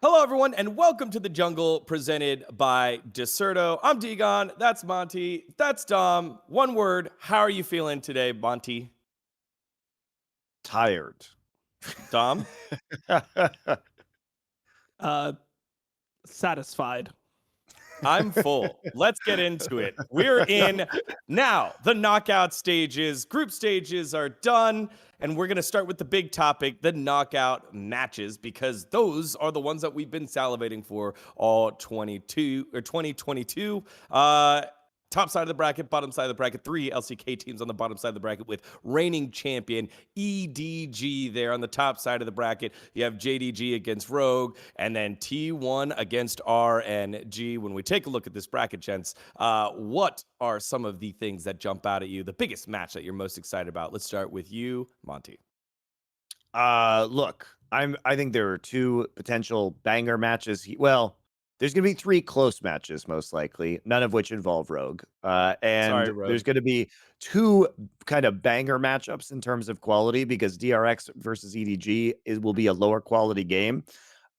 Hello, everyone, and welcome to the Jungle presented by Dexerto. I'm DGon. That's Monty. That's Dom. One word. How are you feeling today, Monty? Tired. Dom? Uh, Satisfied. I'm full. Let's get into it. We're in now. The knockout stages, group stages are done. And we're going to start with the big topic, the knockout matches, because those are the ones that we've been salivating for all 2022. Top side of the bracket, bottom side of the bracket, 3 LCK teams on the bottom side of the bracket with reigning champion EDG there on the top side of the bracket. You have JDG against Rogue, and then T1 against RNG. When we take a look at this bracket, gents, what are some of the things that jump out at you? The biggest match that you're most excited about? Let's start with you, Monty. Look, I think there are two potential banger matches. Well, there's going to be three close matches, most likely, none of which involve Rogue. And Sorry, Rogue. there's going to be two kind of banger matchups in terms of quality because DRX versus EDG will be a lower quality game.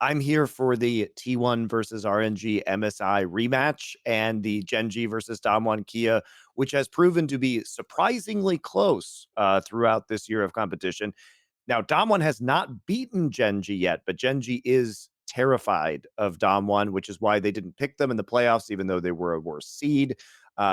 I'm here for the T1 versus RNG MSI rematch and the Gen.G versus Damwon Kia, which has proven to be surprisingly close throughout this year of competition. Now, Damwon has not beaten Gen.G yet, but Gen.G is terrified of Damwon, which is why they didn't pick them in the playoffs, even though they were a worse seed.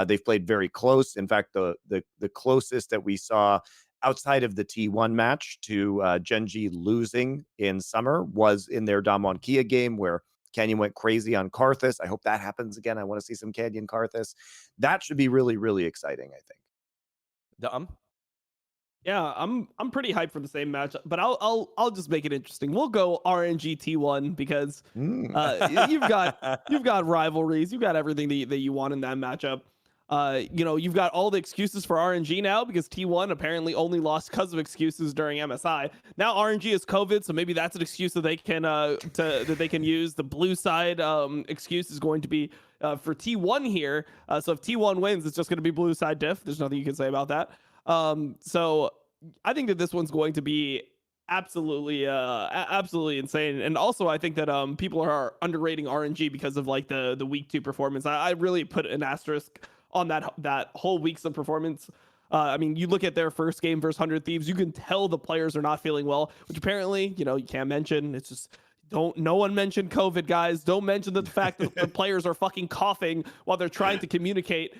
They've played very close. In fact, the closest that we saw outside of the T1 match to Gen.G losing in summer was in their Damwon Kia game where Canyon went crazy on Karthus. I hope that happens again. I want to see some Canyon Karthus. That should be really, really exciting, I think. Dom? Yeah, I'm pretty hyped for the same match, but I'll just make it interesting. We'll go RNG T1 because you've got rivalries, you've got everything that you want in that matchup. You've got all the excuses for RNG now because T1 apparently only lost because of excuses during MSI. Now RNG is COVID, so maybe that's an excuse that they can use. The blue side excuse is going to be for T1 here. So if T1 wins, it's just going to be blue side diff. There's nothing you can say about that. So I think that this one's going to be absolutely insane. And also I think that people are underrating RNG because of like the week 2 performance. I really put an asterisk on that whole week's of performance. I mean, you look at their first game versus 100 Thieves, you can tell the players are not feeling well, which apparently, you can't mention. It's just no one mention COVID, guys. Don't mention the fact that the players are fucking coughing while they're trying to communicate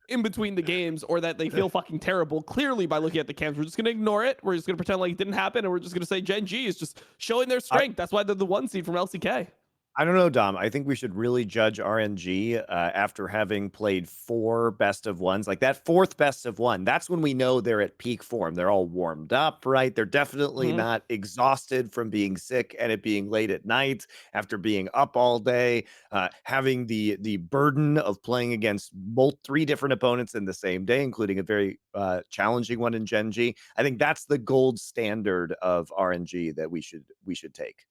in between the games, or that they feel fucking terrible clearly by looking at the cams. We're just going to ignore it. We're just going to pretend like it didn't happen. And we're just going to say Gen.G is just showing their strength. That's why they're the 1 seed from LCK. I don't know, Dom. I think we should really judge RNG after having played 4 best of ones. Like that 4th best of 1, that's when we know they're at peak form. They're all warmed up, right? They're definitely not exhausted from being sick and it being late at night after being up all day, having the burden of playing against 3 different opponents in the same day, including a very challenging one in Gen.G. I think that's the gold standard of RNG that we should take.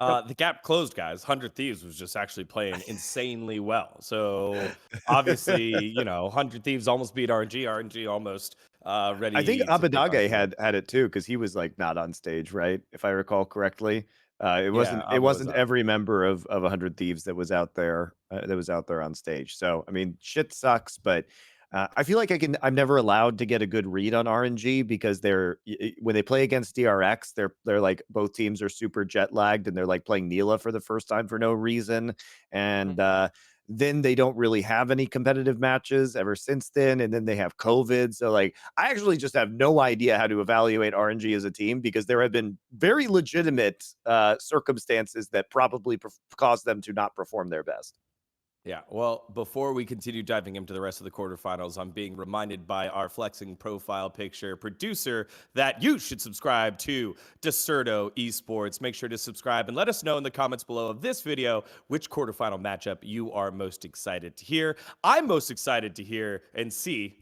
The gap closed, guys. 100 Thieves was just actually playing insanely well. So obviously, 100 Thieves almost beat RNG. RNG almost ready. I think to take on Abadage T1. had it too because he was like not on stage, right? If I recall correctly, it Yeah, wasn't every member of 100 Thieves that was out there on stage. So I mean, shit sucks, but I feel like I'm never allowed to get a good read on RNG because when they play against DRX, they're like both teams are super jet lagged and they're like playing Neela for the first time for no reason, and then they don't really have any competitive matches ever since then, and then they have COVID. So like, I actually just have no idea how to evaluate RNG as a team because there have been very legitimate circumstances that probably caused them to not perform their best. Yeah, well, before we continue diving into the rest of the quarterfinals, I'm being reminded by our flexing profile picture producer that you should subscribe to Dexerto Esports. Make sure to subscribe and let us know in the comments below of this video which quarterfinal matchup you are most excited to hear. I'm most excited to hear and see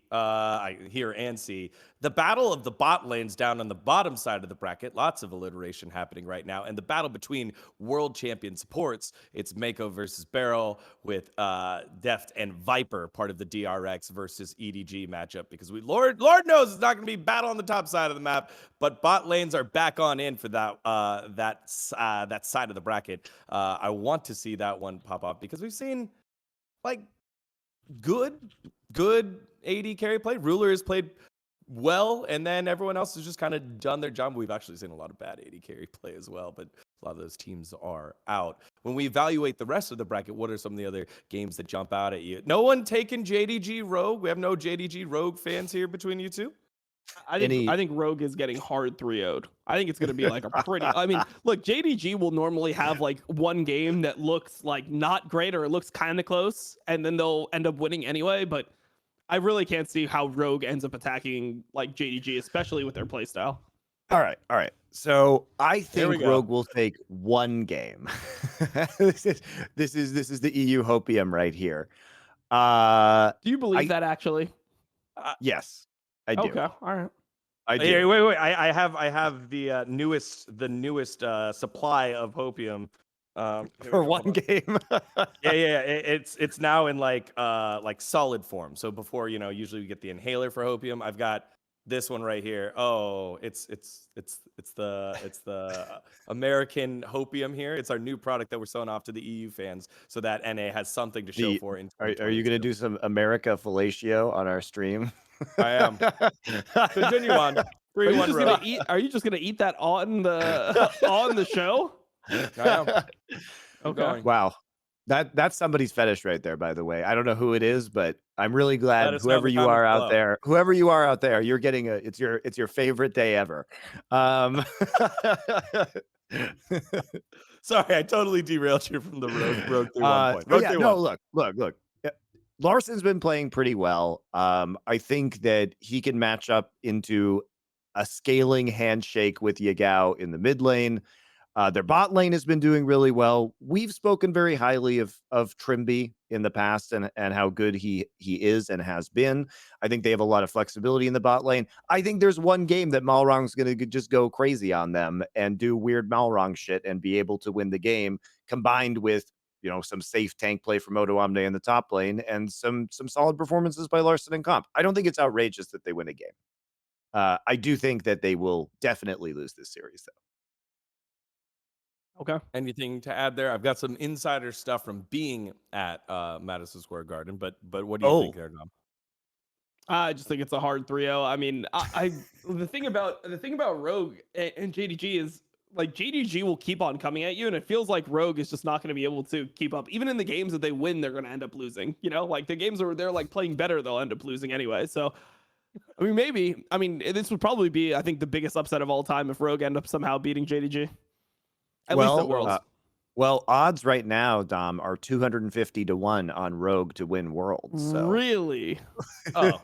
hear and see the battle of the bot lanes down on the bottom side of the bracket. Lots of alliteration happening right now, and the battle between world champion supports. It's Mako versus Barrel with Deft and Viper, part of the DRX versus EDG matchup. Because Lord knows it's not going to be battle on the top side of the map, but bot lanes are back on in for that side of the bracket. I want to see that one pop up because we've seen like good AD carry play. Ruler has played well, and then everyone else has just kind of done their job. We've actually seen a lot of bad AD carry play as well, but a lot of those teams are out. When we evaluate the rest of the bracket, what are some of the other games that jump out at you? No one taking JDG Rogue? We have no JDG Rogue fans here between you two? I think Rogue is getting hard 3-0'd. I think it's going to be like a pretty. I mean, look, JDG will normally have like one game that looks like not great or it looks kind of close, and then they'll end up winning anyway. But I really can't see how Rogue ends up attacking like JDG, especially with their playstyle. All right. So I think Rogue will take one game. This is the EU hopium right here. Do you believe that actually? Yes. I do. Okay, all right. I do. Wait. I have the newest supply of hopium for one game. yeah. It's now in like solid form. So before, usually we get the inhaler for hopium. I've got this one right here. Oh, it's the American hopium here. It's our new product that we're selling off to the EU fans, so that NA has something to show for. Are you going to do some America fellatio on our stream? I am. Continue on. Are you just gonna eat that on the show? I am. Okay. Wow. That's somebody's fetish right there, by the way. I don't know who it is, but I'm really glad whoever you are out there, you're getting it's your favorite day ever. Sorry, I totally derailed you from the road through 1 point. Look. Larsen's been playing pretty well. I think that he can match up into a scaling handshake with Yagao in the mid lane. Their bot lane has been doing really well. We've spoken very highly of Trimby in the past and how good he is and has been. I think they have a lot of flexibility in the bot lane. I think there's one game that Malrong's going to just go crazy on them and do weird Malrong shit and be able to win the game, combined with some safe tank play from DGon in the top lane and some solid performances by Larsen and comp. I don't think it's outrageous that they win a game. I do think that they will definitely lose this series, though. Okay. Anything to add there? I've got some insider stuff from being at Madison Square Garden, but what do you think there, Dom? I just think it's a hard 3-0. I mean, the thing about Rogue and JDG is like JDG will keep on coming at you, and it feels like Rogue is just not going to be able to keep up. Even in the games that they win, they're going to end up losing. Like the games where they're like playing better, they'll end up losing anyway. So, I mean, this would probably be, I think, the biggest upset of all time if Rogue end up somehow beating JDG. At least at Worlds. Well, odds right now, Dom, are 250-1 on Rogue to win Worlds. So. Really? Oh,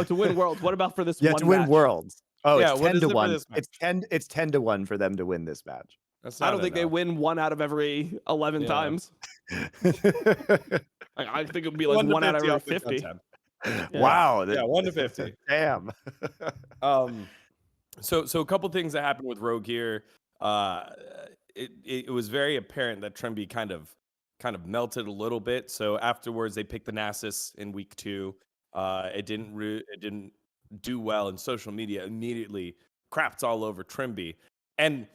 to win Worlds. What about for this one to win match? Worlds. Oh, yeah, it's 10-1. It's 10-1 for them to win this match. I don't think they win 1 out of every 11 times. I think it would be like 1 out of every 50. Wow. 1 to 50. Damn. So a couple things that happened with Rogue here. It was very apparent that Trimby kind of melted a little bit. So afterwards, they picked the Nasus in week 2. It didn't do well, and social media immediately crapped all over Trimby. And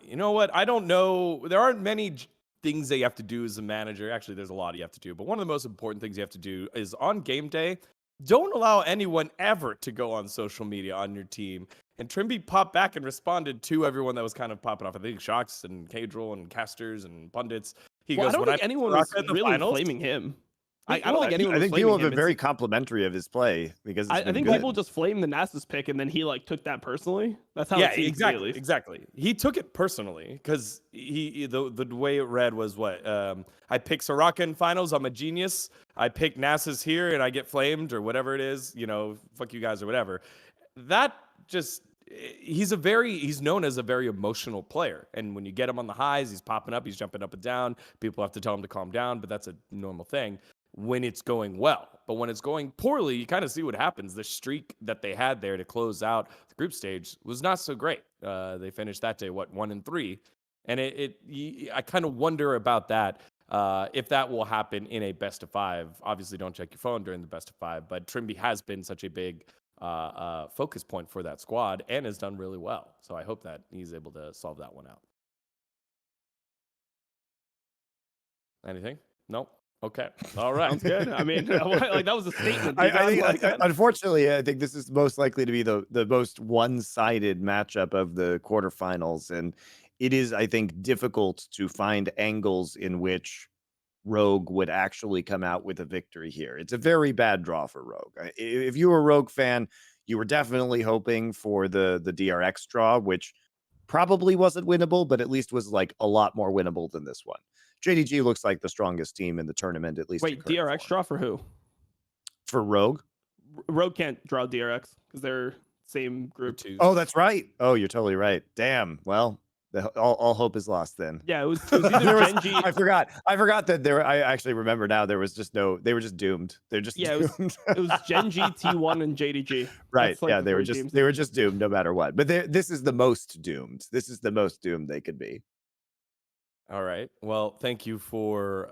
you know what? I don't know. There aren't many things that you have to do as a manager. Actually, there's a lot you have to do. But one of the most important things you have to do is on game day, don't allow anyone ever to go on social media on your team. And Trimby popped back and responded to everyone that was kind of popping off. I think Shocks and Cadril and casters and pundits. He goes, I don't think anyone was really flaming him. I don't think anyone. I think people have been very complimentary of his play because I think people just flame the Nasus pick and then he like took that personally. That's how. It seems exactly. He took it personally because the way it read was what I pick Soraka in finals. I'm a genius. I pick Nasus here and I get flamed or whatever it is. Fuck you guys or whatever. That just. He's known as a very emotional player. And when you get him on the highs, he's popping up, he's jumping up and down. People have to tell him to calm down, but that's a normal thing. when it's going well. But when it's going poorly, you kind of see what happens. The streak that they had there to close out the group stage was not so great. They finished that day, 1-3. And I kind of wonder about that, if that will happen in a best of 5. Obviously, don't check your phone during the best of 5, but Trimby has been such a big focus point for that squad and has done really well. So I hope that he's able to solve that one out. Anything? Nope. Okay. All right. Sounds good. I mean, like that was a statement. Unfortunately, I think this is most likely to be the most one-sided matchup of the quarterfinals, and it is, I think, difficult to find angles in which Rogue would actually come out with a victory here. It's a very bad draw for Rogue. If you were a Rogue fan, you were definitely hoping for the DRX draw, which probably wasn't winnable, but at least was like a lot more winnable than this one. JDG looks like the strongest team in the tournament, at least. Wait, DRX draw for who? For Rogue? Rogue can't draw DRX because they're same group. Oh, that's right. Oh, you're totally right. Damn. Well, all hope is lost then. Yeah, it was either Gen.G. I forgot that there. I actually remember now. There was just no. They were just doomed. They're just doomed. It was Gen.G, T1, and JDG. Right. Like yeah, they were just doomed no matter what. But this is the most doomed. This is the most doomed they could be. All right. Well, thank you for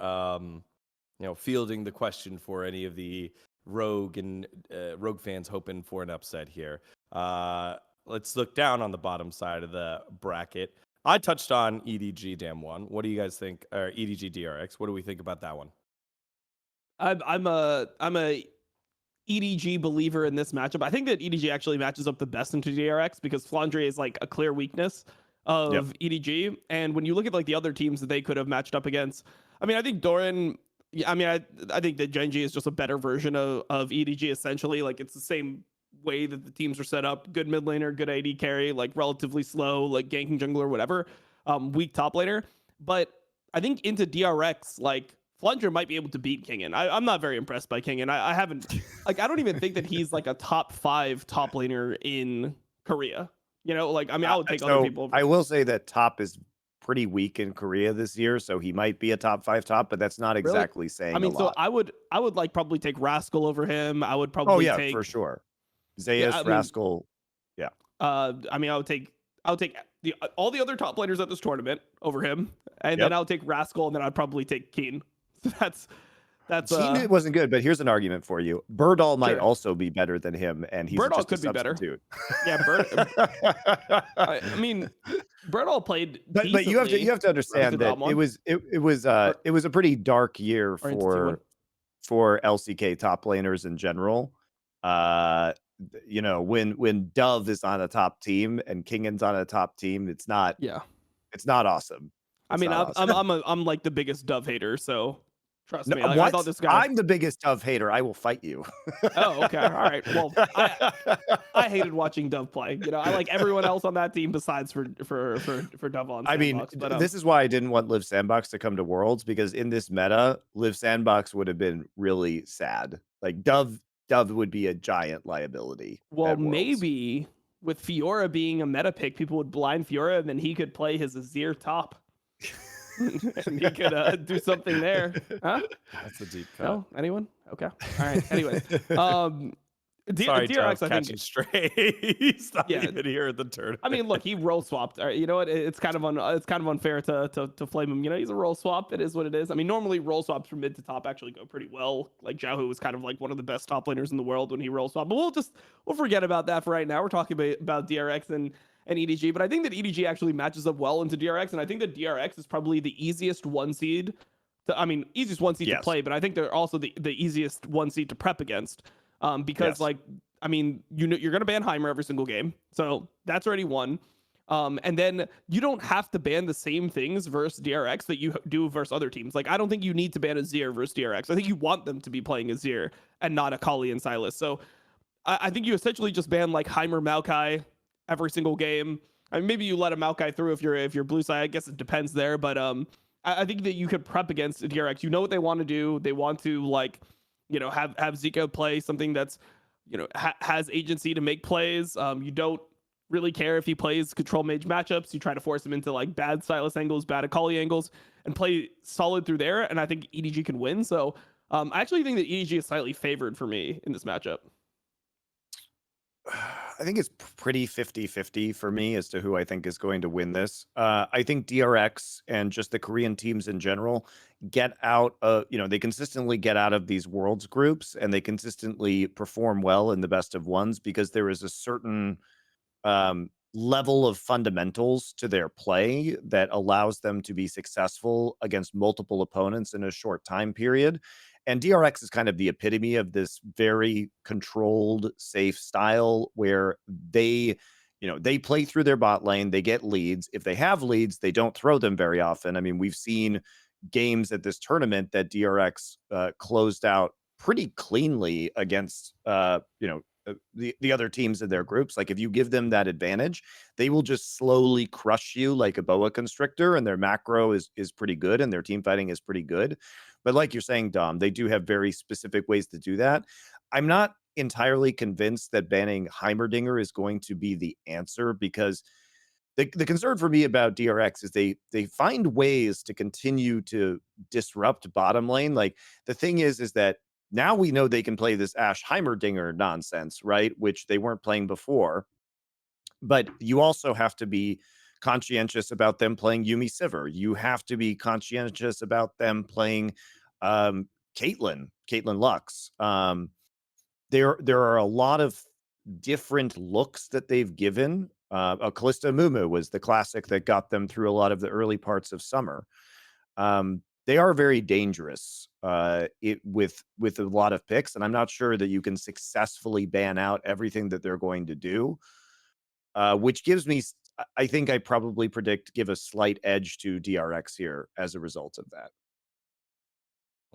fielding the question for any of the Rogue and Rogue fans hoping for an upset here. Let's look down on the bottom side of the bracket. I touched on EDG Dam1. What do you guys think? Or EDG DRX? What do we think about that one? I'm a EDG believer in this matchup. I think that EDG actually matches up the best into DRX because Flandre is like a clear weakness of EDG. And when you look at like the other teams that they could have matched up against, I mean, I think Doran. I mean, I think that Gen.G is just a better version of EDG. Essentially, like it's the same way that the teams are set up. Good mid laner, good AD carry, like relatively slow, like ganking jungler, whatever. Weak top laner. But I think into DRX, like Flunger might be able to beat Kingen. I'm not very impressed by Kingen. I haven't, like, I don't even think that he's like a top 5 top laner in Korea. You know, like, I mean, I would take other people. I will say that top is pretty weak in Korea this year, so he might be a top 5 top, but that's not exactly saying. I mean, a lot. So I would like probably take Rascal over him. I would probably take, for sure. Zayas, Rascal. Yeah. I mean, I would take all the other top laners at this tournament over him, and then I'll take Rascal, and then I'd probably take Keen. That's Keen wasn't good, but here's an argument for you. Birdall might also be better than him, and he's Birdall just could a be better. Yeah, I mean, Birdall played, but you have to understand that it was a pretty dark year for LCK top laners in general. You know, when Dove is on a top team and Kingen's on a top team, it's not awesome. I'm like the biggest Dove hater, so trust me. Like, I thought this guy. I'm the biggest Dove hater. I will fight you. Oh, okay. All right. Well, I hated watching Dove play. You know, I like everyone else on that team besides for Dove on Sandbox. I mean, this is why I didn't want Live Sandbox to come to Worlds, because in this meta, Live Sandbox would have been really sad. Like Dove would be a giant liability. Well, maybe with Fiora being a meta pick, people would blind Fiora and then he could play his Azir top. And he could do something there. Huh? That's a deep cut. No? Anyone? Okay. All right. Anyways. Sorry, DRX, I think straight. He's not even here at the tournament. I mean, look, he role swapped. All right, you know what? It's kind of unfair to flame him. You know, he's a role swap. It is what it is. I mean, normally role swaps from mid to top actually go pretty well. Like Xiaohu was kind of like one of the best top laners in the world when he role swapped. But we'll forget about that for right now. We're talking about DRX and EDG. But I think that EDG actually matches up well into DRX, and I think that DRX is probably the easiest one seed. Easiest one seed to play, but I think they're also the easiest one seed to prep against. Because like, I mean, you're going to ban Heimer every single game. So that's already one. And then you don't have to ban the same things versus DRX that you do versus other teams. Like, I don't think you need to ban Azir versus DRX. I think you want them to be playing Azir and not Akali and Sylas. So I think you essentially just ban like Heimer, Maokai every single game. I mean, maybe you let a Maokai through if you're blue side. I guess it depends there. But I think that you could prep against DRX. You know what they want to do. They want to, like, you know, have Zika play something that's, you know, has agency to make plays. You don't really care if he plays control mage matchups. You try to force him into like bad Sylas angles, bad Akali angles, and play solid through there. And I think EDG can win. So I actually think that EDG is slightly favored for me in this matchup. I think it's pretty 50-50 for me as to who I think is going to win this. I think DRX and just the Korean teams in general get out of, they consistently get out of these worlds groups and they consistently perform well in the best of ones because there is a certain level of fundamentals to their play that allows them to be successful against multiple opponents in a short time period. And DRX is kind of the epitome of this very controlled, safe style where they play through their bot lane, they get leads. If they have leads, they don't throw them very often. I mean, we've seen games at this tournament that DRX closed out pretty cleanly against, the other teams in their groups. Like if you give them that advantage, they will just slowly crush you like a boa constrictor, and their macro is pretty good and their team fighting is pretty good. But like you're saying, Dom, they do have very specific ways to do that. I'm not entirely convinced that banning Heimerdinger is going to be the answer, because the concern for me about DRX is they find ways to continue to disrupt bottom lane. Like the thing is that now we know they can play this Ashe Heimerdinger nonsense, right? Which they weren't playing before. But you also have to be conscientious about them playing Yumi Sivir. You have to be conscientious about them playing Caitlyn Lux. There are a lot of different looks that they've given. Kalista Mumu was the classic that got them through a lot of the early parts of summer. They are very dangerous with a lot of picks, and I'm not sure that you can successfully ban out everything that they're going to do, which gives me, I think I probably give a slight edge to DRX here as a result of that.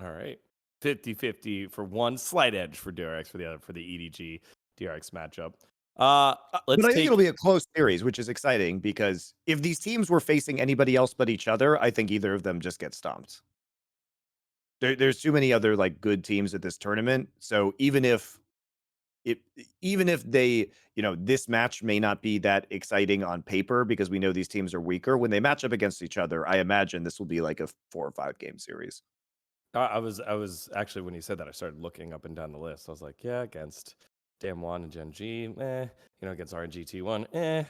All right. 50-50 for one, slight edge for DRX for the other, for the EDG DRX matchup. But I think it'll be a close series, which is exciting, because if these teams were facing anybody else but each other, I think either of them just get stomped. There's too many other like good teams at this tournament. So even if they, this match may not be that exciting on paper because we know these teams are weaker, when they match up against each other, I imagine this will be like a 4 or 5 game series. I was actually, when you said that, I started looking up and down the list. I was like, yeah, against Damwon and Gen.G, against RNG T1,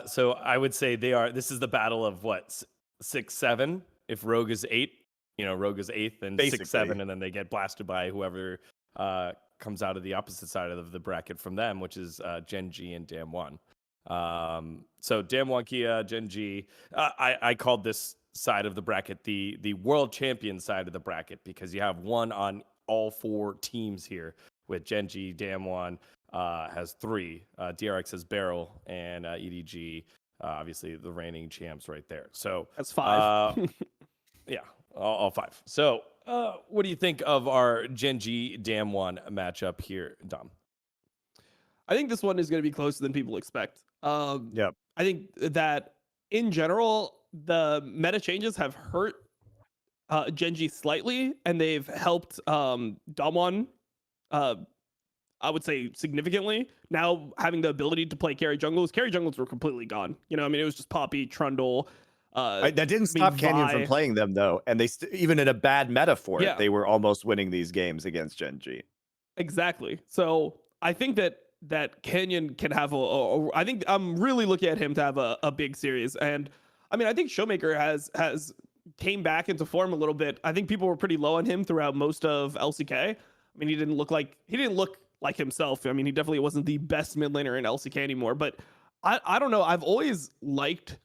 so I would say this is the battle of what, 6-7. If Rogue is 8, Rogue is 8th, and 6-7, and then they get blasted by whoever comes out of the opposite side of the bracket from them, which is Gen.G and Damwon. So Damwon, Kia, Gen.G. I called this side of the bracket the world champion side of the bracket, because you have one on all 4 teams here, with Gen.G, Damwon has 3, DRX has Beryl, and EDG obviously the reigning champs right there. So that's 5. Yeah, all 5. So what do you think of our Gen.G Damwon matchup here, Dom? I think this one is going to be closer than people expect. Yeah, I think that in general, the meta changes have hurt Gen.G slightly, and they've helped Damwon, I would say, significantly. Now having the ability to play carry jungles were completely gone. It was just Poppy, Trundle. That didn't stop Canyon from playing them, though, and they even in a bad meta for it, they were almost winning these games against Gen.G. Exactly. So I think that Canyon can have I think I'm really looking at him to have a big series. And I mean, I think Showmaker has came back into form a little bit. I think people were pretty low on him throughout most of LCK. I mean, he didn't look like himself. I mean, he definitely wasn't the best mid laner in LCK anymore, but I don't know. I've always liked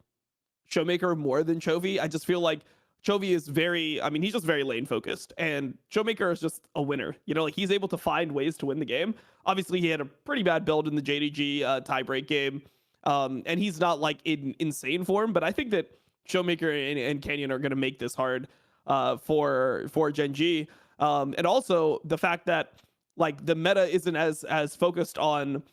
Showmaker more than Chovy. I just feel like Chovy is he's just very lane focused, and Showmaker is just a winner. Like he's able to find ways to win the game. Obviously, he had a pretty bad build in the JDG tiebreak game, and he's not like in insane form, but I think that Showmaker and Canyon are going to make this hard for Gen.G. And also the fact that like the meta isn't as focused on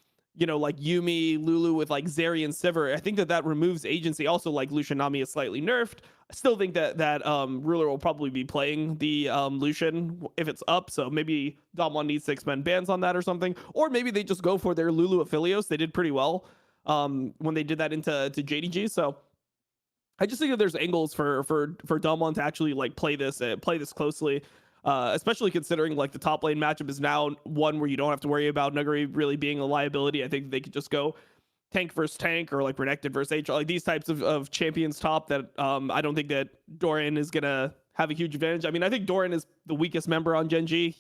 like Yumi, Lulu with like Zeri and Sivir. I think that removes agency. Also, like Lucian Nami is slightly nerfed. I still think that Ruler will probably be playing the Lucian if it's up. So maybe Damwon needs 6-man bans on that or something. Or maybe they just go for their Lulu Aphelios. They did pretty well when they did that into JDG. So I just think that there's angles for Damwon to actually like play this closely. especially considering like the top lane matchup is now one where you don't have to worry about Nuguri really being a liability. I think they could just go tank versus tank or like protected versus H, like these types of champions top that I don't think that Doran is gonna have a huge advantage. I mean, I think Doran is the weakest member on Gen.G.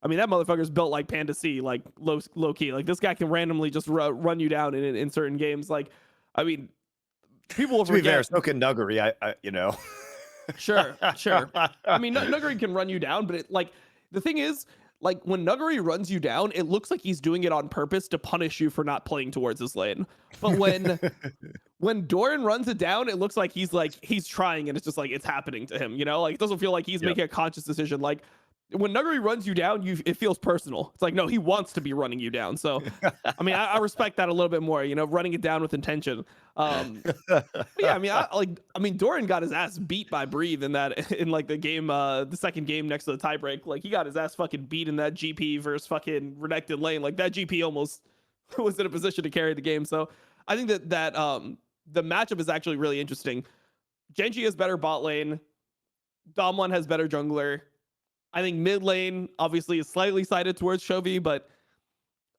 I mean, that motherfucker's built like Panda C, like low key. Like this guy can randomly just run you down in certain games. Like, I mean, people will To be forget. fair, so can Nuguri. I you know. Sure. I mean, Nuguri can run you down, but the thing is, like when Nuguri runs you down, it looks like he's doing it on purpose to punish you for not playing towards his lane. But when Doran runs it down, it looks like he's trying, and it's just like it's happening to him. You know, like it doesn't feel like he's making a conscious decision. Like when Nuguri runs you down, it feels personal. It's like, no, he wants to be running you down. So, I mean, I respect that a little bit more, you know, running it down with intention. But yeah, I mean, Doran got his ass beat by Breathe in like the game, the second game next to the tiebreak. Like he got his ass fucking beat in that GP versus fucking Renekton lane. Like that GP almost was in a position to carry the game. So I think that the matchup is actually really interesting. Gen.G has better bot lane. Dom1 has better jungler. I think mid lane obviously is slightly sided towards Chovy, but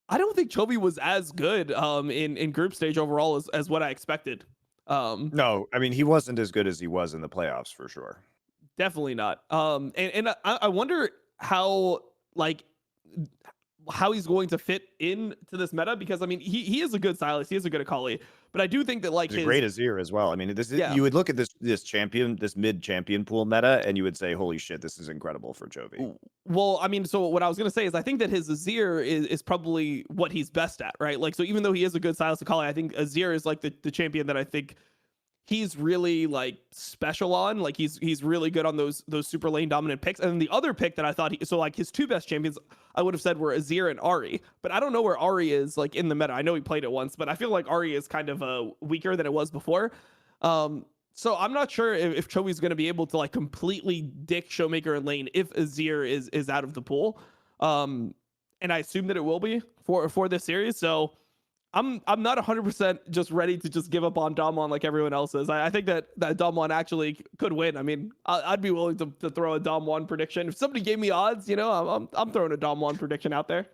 I don't think Chovy was as good in group stage overall as what I expected. No, I mean he wasn't as good as he was in the playoffs for sure. Definitely not. And I wonder how he's going to fit into this meta, because I mean he is a good Silas, he is a good Akali, but I do think that like he's a great Azir as well. I mean, you would look at this mid champion pool meta and you would say, holy shit, this is incredible for Chovy. Well, I mean, so what I was gonna say is I think that his Azir is probably what he's best at, right? Like, so even though he is a good Silas Akali, I think Azir is like the champion that I think he's really like special on. Like he's really good on those super lane dominant picks. And then the other pick that I thought so like his two best champions I would have said were Azir and Ahri, but I don't know where Ahri is like in the meta. I know he played it once, but I feel like Ahri is kind of weaker than it was before. So I'm not sure if Chovy's going to be able to like completely dick Showmaker in lane if Azir is out of the pool. And I assume that it will be for this series. So I'm not 100% just ready to just give up on Dom1 like everyone else is. I think that Dom1 actually could win. I mean, I'd be willing to throw a Dom1 prediction. If somebody gave me odds, you know, I'm throwing a Dom1 prediction out there.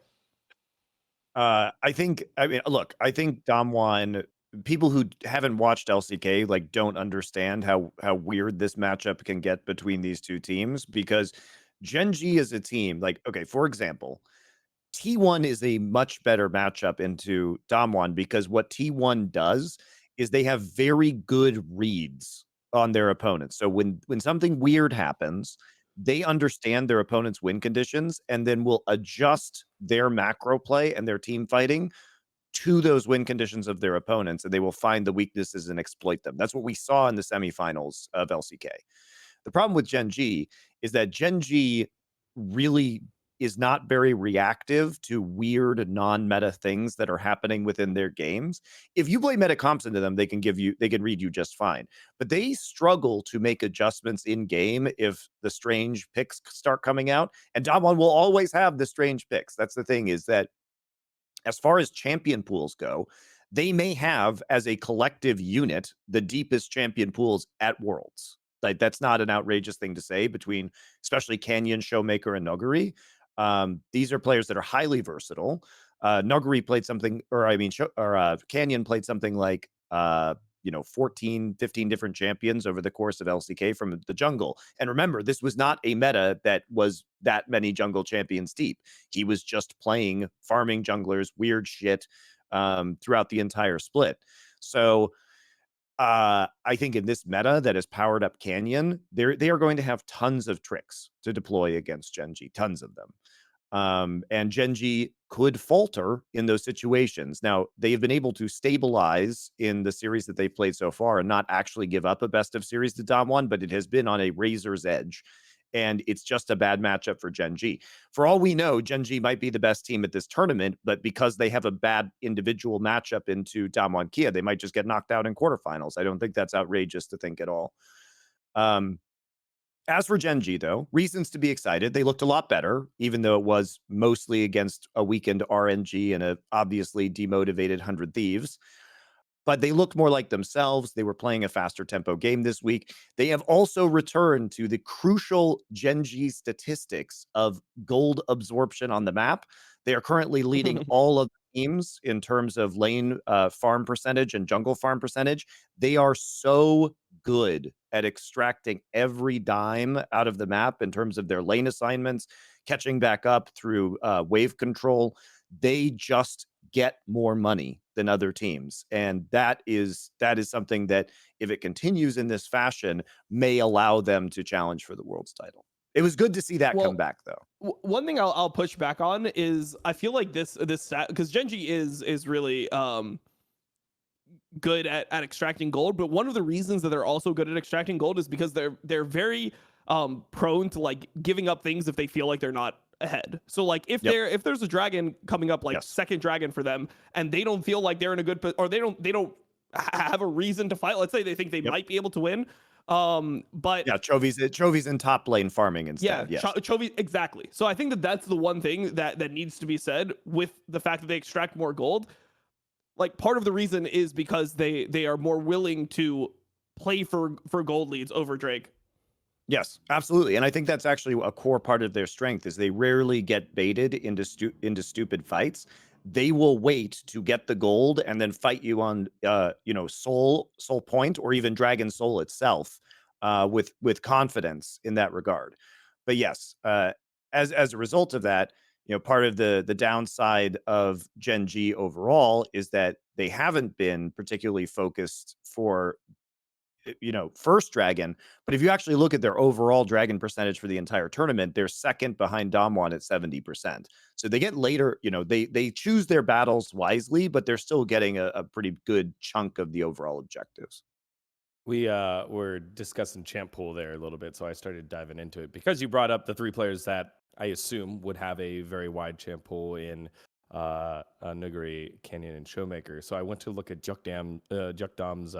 I think Dom1, people who haven't watched LCK like don't understand how weird this matchup can get between these two teams, because Gen.G is a team like, okay, for example, T1 is a much better matchup into Dom1 because what T1 does is they have very good reads on their opponents. So when something weird happens, they understand their opponent's win conditions and then will adjust their macro play and their team fighting to those win conditions of their opponents, and they will find the weaknesses and exploit them. That's what we saw in the semifinals of LCK. The problem with Gen.G is that Gen.G really is not very reactive to weird non-meta things that are happening within their games. If you play meta comps into them, they can read you just fine. But they struggle to make adjustments in game if the strange picks start coming out. And Dom1 will always have the strange picks. That's the thing, is that as far as champion pools go, they may have as a collective unit the deepest champion pools at Worlds. Like that's not an outrageous thing to say between especially Canyon, Showmaker, and Nuguri. These are players that are highly versatile. Nuguri played something, Canyon played something like 14, 15 different champions over the course of LCK from the jungle. And remember, this was not a meta that was that many jungle champions deep. He was just playing farming junglers, weird shit throughout the entire split. So I think in this meta that has powered up Canyon, they are going to have tons of tricks to deploy against Gen.G, tons of them. And Gen.G could falter in those situations. Now, they've been able to stabilize in the series that they've played so far and not actually give up a best of series to Dom1, but it has been on a razor's edge. And it's just a bad matchup for Gen.G. For all we know, Gen.G might be the best team at this tournament, but because they have a bad individual matchup into Dom1 Kia, they might just get knocked out in quarterfinals. I don't think that's outrageous to think at all. As for Gen.G, though, reasons to be excited. They looked a lot better, even though it was mostly against a weakened RNG and a obviously demotivated 100 Thieves. but they looked more like themselves. They were playing a faster tempo game this week. They have also returned to the crucial Gen.G statistics of gold absorption on the map. They are currently leading all of the teams in terms of lane farm percentage and jungle farm percentage. They are so good at extracting every dime out of the map in terms of their lane assignments, catching back up through wave control. They just get more money than other teams, and that is something that, if it continues in this fashion, may allow them to challenge for the world's title. It was good to see that come back, though. One thing I'll push back on is I feel like this because Gen.G is really good at extracting gold, but one of the reasons that they're also good at extracting gold is because they're very prone to like giving up things if they feel like they're not ahead. So like if there's a dragon coming up, like second dragon for them, and they don't feel like they're in a good or they don't have a reason to fight. Let's say they think they might be able to win. But Chovy's in top lane farming instead. Chovy, exactly. So I think that's the one thing that needs to be said with the fact that they extract more gold. Like part of the reason is because they are more willing to play for gold leads over Drake. Yes, absolutely. And I think that's actually a core part of their strength is they rarely get baited into stupid fights. They will wait to get the gold and then fight you on soul point or even Dragon Soul itself with confidence in that regard. But yes, as a result of that, part of the downside of Gen.G overall is that they haven't been particularly focused for first dragon, but if you actually look at their overall dragon percentage for the entire tournament, they're second behind Damwon at 70%. So they get later, they choose their battles wisely, but they're still getting a pretty good chunk of the overall objectives. We were discussing champ pool there a little bit, so I started diving into it because you brought up the 3 players that I assume would have a very wide champ pool in Nuguri, Canyon, and Showmaker. So I went to look at Jukdam's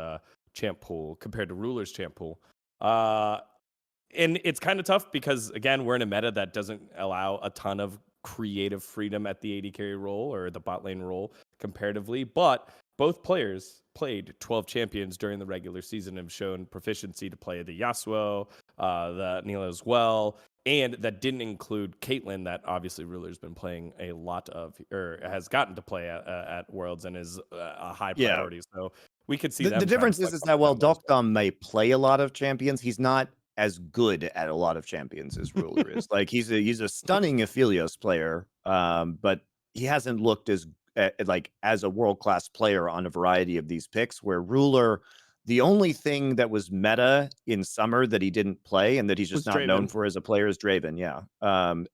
champ pool compared to Ruler's champ pool. And it's kind of tough because, again, we're in a meta that doesn't allow a ton of creative freedom at the AD carry role or the bot lane role comparatively. But both players played 12 champions during the regular season and have shown proficiency to play the Yasuo, the Neela as well. And that didn't include Caitlyn, that obviously Ruler's been playing a lot of, or has gotten to play at Worlds and is a high priority. So we could see the difference is that while Dokdam may play a lot of champions, he's not as good at a lot of champions as Ruler is. Like he's a stunning Aphelios player, but he hasn't looked as a world-class player on a variety of these picks. Where Ruler, the only thing that was meta in summer that he didn't play and that he's just not known for as a player is Draven.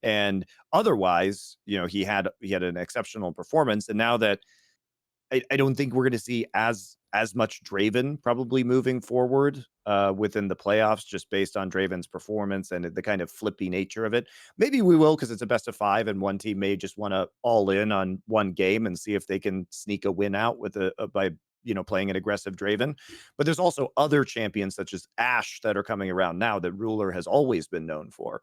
And otherwise, he had an exceptional performance. And now that I don't think we're going to see as much Draven probably moving forward within the playoffs, just based on Draven's performance and the kind of flippy nature of it. Maybe we will because it's a best of 5 and one team may just want to all in on one game and see if they can sneak a win out with by playing an aggressive Draven. But there's also other champions such as Ashe that are coming around now that Ruler has always been known for.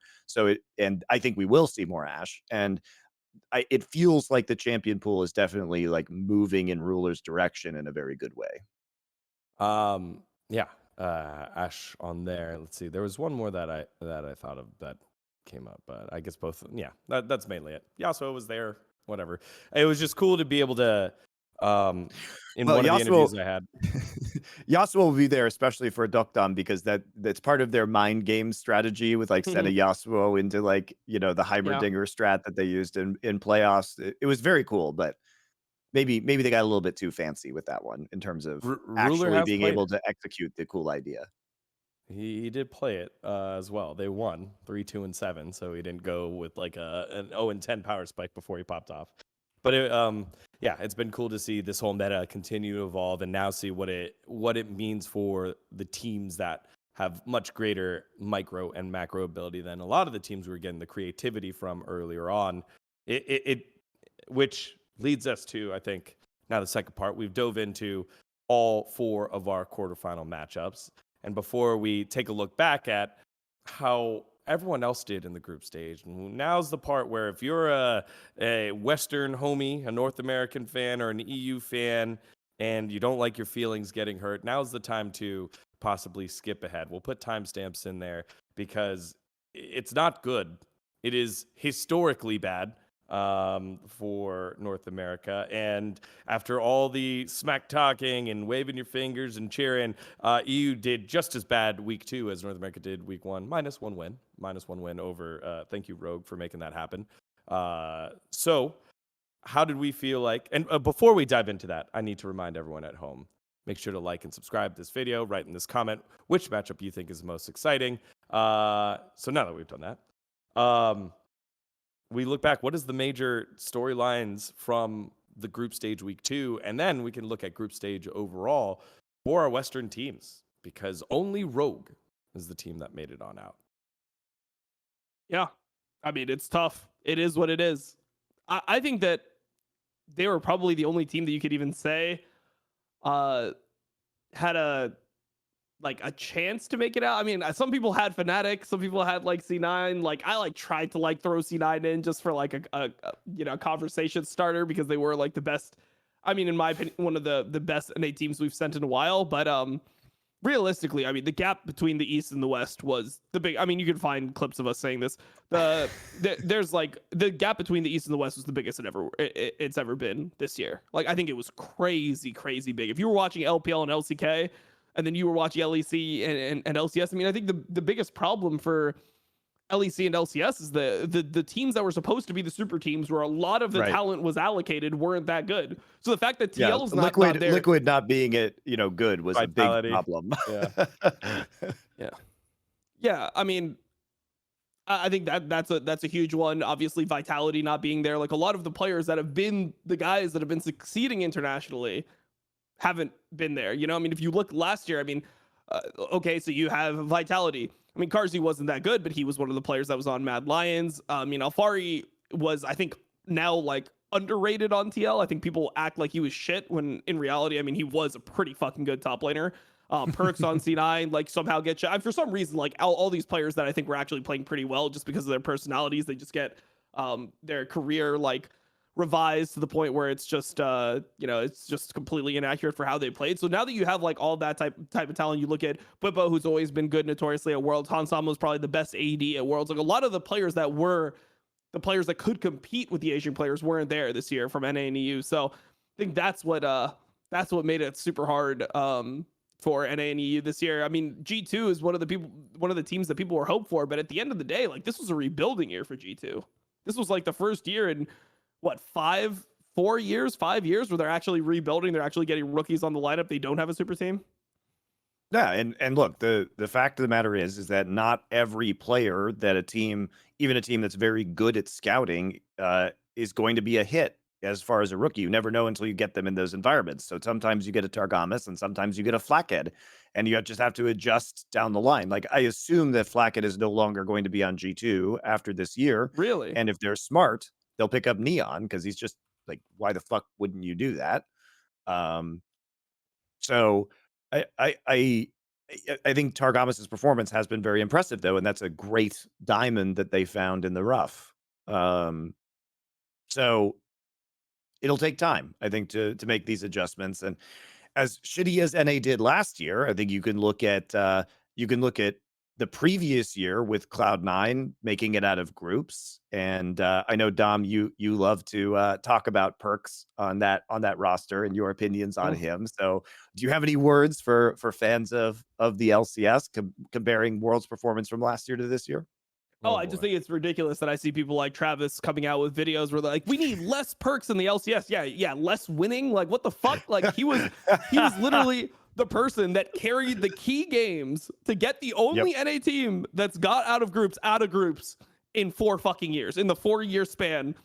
And I think we will see more Ashe. And it feels like the champion pool is definitely like moving in Ruler's direction in a very good way. Ashe on there. Let's see. There was one more that I thought of that came up, but I guess both. Yeah, that's mainly it. Yasuo was there. Whatever. It was just cool to be able to. One of the interviews I had, Yasuo will be there, especially for Dokdam, because that's part of their mind game strategy with like sending Yasuo into like the Heimerdinger strat that they used in playoffs. It was very cool, but maybe they got a little bit too fancy with that one in terms of actually being able to execute the cool idea. He did play it as well. They won 3-2-7, so he didn't go with like an 0-10 power spike before he popped off. But it's been cool to see this whole meta continue to evolve and now see what it means for the teams that have much greater micro and macro ability than a lot of the teams we were getting the creativity from earlier on. Which leads us to, I think, now the second part. We've dove into all 4 of our quarterfinal matchups. And before we take a look back at how everyone else did in the group stage, now's the part where if you're a Western homie, a North American fan, or an EU fan, and you don't like your feelings getting hurt, now's the time to possibly skip ahead. We'll put timestamps in there because it's not good. It is historically bad for North America. And after all the smack talking and waving your fingers and cheering, EU did just as bad week 2 as North America did week 1, minus one win over. Thank you, Rogue, for making that happen. So how did we feel like? And before we dive into that, I need to remind everyone at home, make sure to like and subscribe to this video, write in this comment which matchup you think is the most exciting. So now that we've done that, we look back, what is the major storylines from the group stage week 2? And then we can look at group stage overall for our Western teams, because only Rogue is the team that made it on out. Yeah. I mean, it's tough. It is what it is. I think that they were probably the only team that you could even say had a chance to make it out. I mean, some people had Fnatic, some people had like C9. Like I tried to throw C9 in just for like a conversation starter, because they were like the best. I mean, in my opinion, one of the best NA teams we've sent in a while. But realistically, I mean, the gap between the East and the West was the big. I mean, you can find clips of us saying this. There's like the gap between the East and the West was the biggest it's ever been this year. Like I think it was crazy big. If you were watching LPL and LCK, and then you were watching LEC and LCS, I mean, I think the biggest problem for LEC and LCS is the teams that were supposed to be the super teams, where a lot of the talent was allocated, weren't that good. So the fact that TL's not there, Liquid not being good was Vitality. a big problem. Yeah. I mean, I think that's a huge one. Obviously, Vitality not being there, like a lot of the players that have been the guys that have been succeeding internationally haven't been there. You know, I mean, if you look last year, I mean, okay, so you have Vitality. I mean, Carzzy wasn't that good, but he was one of the players that was on Mad Lions. I mean, Alfari was, I think, now like underrated on TL. I think people act like he was shit when in reality, I mean, he was a pretty fucking good top laner. Perkz on C9, like somehow get shot. For some reason, like all these players that I think were actually playing pretty well just because of their personalities, they just get their career like revised to the point where it's just it's just completely inaccurate for how they played. So now that you have like all that type of talent, you look at Bwipo, who's always been good notoriously at Worlds. Hansama was probably the best AD at Worlds. Like a lot of the players that were the players that could compete with the Asian players weren't there this year from NA and EU. So I think that's what made it super hard for NA and EU this year. I mean, G2 is one of the teams that people were hoped for, but at the end of the day, like this was a rebuilding year for G2. This was like the first year in what, 5 years where they're actually rebuilding. They're actually getting rookies on the lineup. They don't have a super team. Yeah, and look, the fact of the matter is that not every player that a team, even a team that's very good at scouting, is going to be a hit as far as a rookie. You never know until you get them in those environments. So sometimes you get a Targamas and sometimes you get a Flackhead, and you just have to adjust down the line. Like I assume that Flackhead is no longer going to be on G2 after this year. Really? And if they're smart, they'll pick up Neon, because he's just like, why the fuck wouldn't you do that? So I think Targamas's performance has been very impressive, though, and that's a great diamond that they found in the rough. So it'll take time, I think, to make these adjustments. And as shitty as NA did last year, I think you can look at the previous year with Cloud9 making it out of groups. And I know, Dom, you love to talk about Perkz on that roster and your opinions on him. So do you have any words for fans of the LCS comparing World's performance from last year to this year? I just think it's ridiculous that I see people like Travis coming out with videos where they're like, we need less Perkz in the LCS. Yeah, less winning. Like, what the fuck? Like, he was literally the person that carried the key games to get the only NA team that's got out of groups in 4 fucking years, in the 4-year span,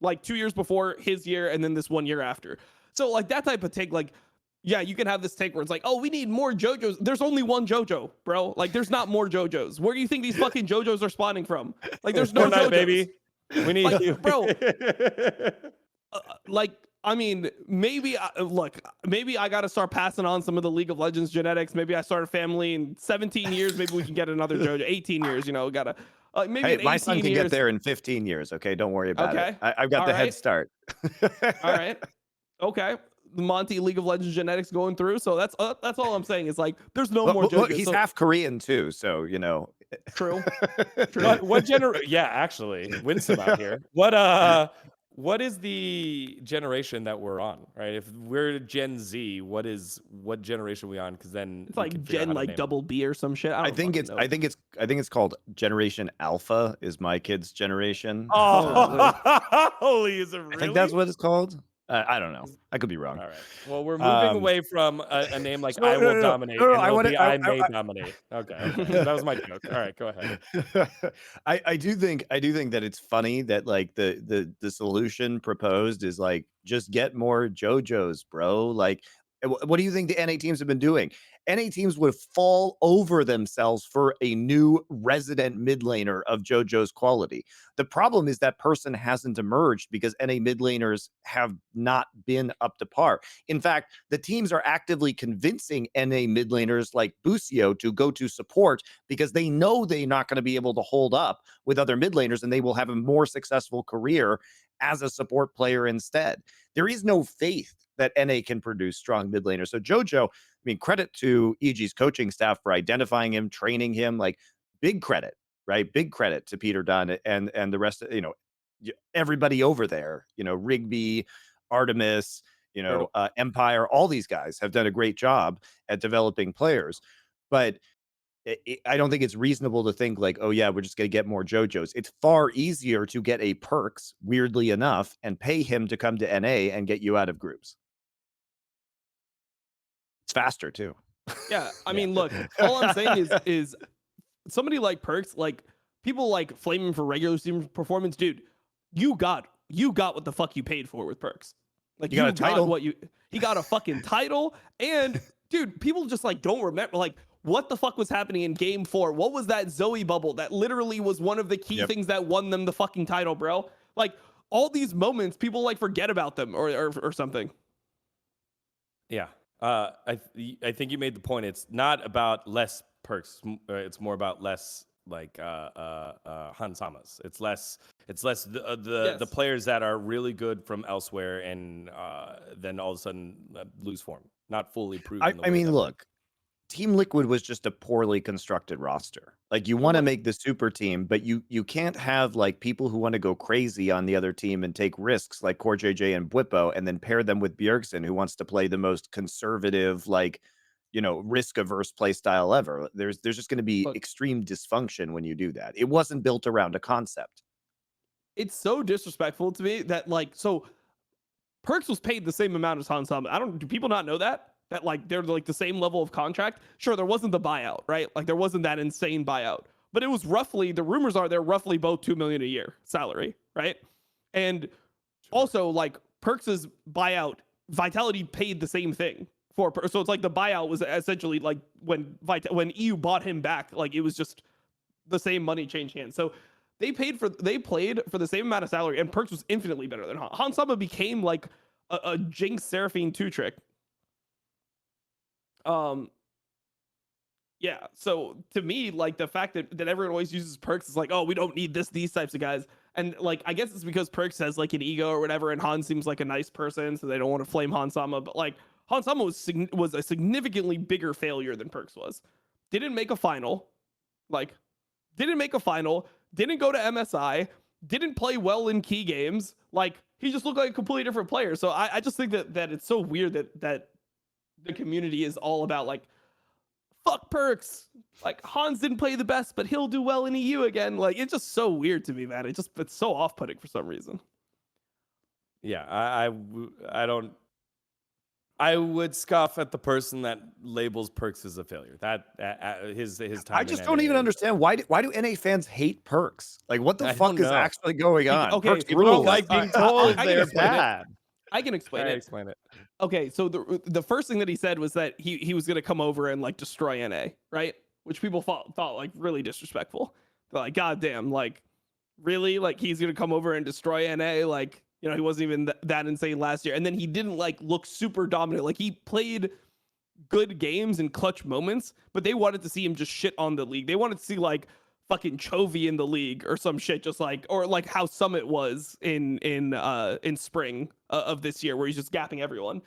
like 2 years before his year and then this 1 year after. So like that type of take, like, yeah, you can have this take where it's like, oh, we need more JoJos. There's only one JoJo, bro. Like, there's not more JoJos. Where do you think these fucking JoJos are spawning from? Like, there's no JoJos. Baby. We need like, you. Bro. I mean, maybe I got to start passing on some of the League of Legends genetics. Maybe I start a family in 17 years. Maybe we can get another JoJo. 18 years, gotta. Maybe in 18 my son can years. get there in 15 years. Okay, don't worry about it. I've got All the right. head start. All right. Okay. the Monty League of Legends genetics going through. So that's all I'm saying is like there's no more Look, JoJo. he's So, half Korean too, so true. Yeah, actually, Winsome out here. What is the generation that we're on, right? If we're Gen Z, what generation are we on? Because then It's we like can figure out Gen how to like name double B or some shit. I I don't think fucking it's know. I think it's called Generation Alpha is my kid's generation. it. Oh, holy, is it really? I think that's what it's called. I don't know. I could be wrong. All right. Well, we're moving Um, away from a name like no, I no, will no, dominate, no, no, and I it'll wanna be I may dominate. Okay, okay. That was my joke. All right, go ahead. I do think that it's funny that like the solution proposed is like just get more JoJos, bro. Like what do you think the NA teams have been doing? NA teams would fall over themselves for a new resident mid laner of JoJo's quality. The problem is that person hasn't emerged because NA mid laners have not been up to par. In fact, the teams are actively convincing NA mid laners like Busio to go to support because they know they're not going to be able to hold up with other mid laners and they will have a more successful career as a support player instead. There is no faith that NA can produce strong mid laners. So JoJo, I mean, credit to EG's coaching staff for identifying him, training him, like big credit, right? Big credit to Peter Dunn and the rest of, everybody over there, Rigby, Artemis, Empire, all these guys have done a great job at developing players. But I don't think it's reasonable to think like, oh yeah, we're just going to get more JoJos. It's far easier to get a Perkz, weirdly enough, and pay him to come to NA and get you out of groups. It's faster too. Yeah, I mean, look, all I'm saying is somebody like Perkz, like people like flaming for regular season performance, dude. You got what the fuck you paid for with Perkz. Like you got a title. He got a fucking title, and dude, people just like don't remember like what the fuck was happening in game 4. What was that Zoe bubble that literally was one of the key things that won them the fucking title, bro? Like all these moments, people like forget about them or something. Yeah. I think you made the point. It's not about less Perkz. It's more about less like Hansamas. It's less the players that are really good from elsewhere and then all of a sudden lose form, not fully proven. I mean, look, Team Liquid was just a poorly constructed roster. Like you want to make the super team, but you can't have like people who want to go crazy on the other team and take risks like Core JJ and Bwipo and then pair them with Bjergsen who wants to play the most conservative, like, risk averse play style ever. There's just going to be extreme dysfunction when you do that. It wasn't built around a concept. It's so disrespectful to me that like so Perkz was paid the same amount as Hansama. Do people not know that? That like they're like the same level of contract. Sure, there wasn't the buyout, right? Like there wasn't that insane buyout, but it was roughly, the rumors are they're roughly both $2 million a year salary, right? And also like Perkz's buyout, Vitality paid the same thing for. So it's like the buyout was essentially like when EU bought him back, like it was just the same money change hands. So they played for the same amount of salary, and Perkz was infinitely better than Hansama. Became like a Jinx Seraphine 2-trick. Yeah, so to me, like the fact that everyone always uses Perkz is like, oh, we don't need these types of guys. And like I guess it's because Perkz has like an ego or whatever, and Han seems like a nice person, so they don't want to flame Hansama. But like Hansama was a significantly bigger failure than Perkz was. Didn't make a final, didn't go to MSI, didn't play well in key games. Like he just looked like a completely different player. So I just think that it's so weird that the community is all about like, fuck Perkz. Like Hans didn't play the best, but he'll do well in EU again. Like it's just so weird to me, man. It's so off-putting for some reason. Yeah, I would scoff at the person that labels Perkz as a failure. That his time. I just don't even understand why do NA fans hate Perkz? Like what the fuck is actually going on? Okay, Perkz people rules. don't like being told they're bad. I can explain it. Explain it. Okay, so the first thing that he said was that he was gonna come over and like destroy NA, right? Which people thought like really disrespectful. They're like, God damn, like really, like he's gonna come over and destroy NA, like he wasn't even that insane last year, and then he didn't like look super dominant. Like he played good games and clutch moments, but they wanted to see him just shit on the league. They wanted to see like fucking Chovy in the league or some shit, just like, or like how Summit was in spring of this year, where he's just gapping everyone.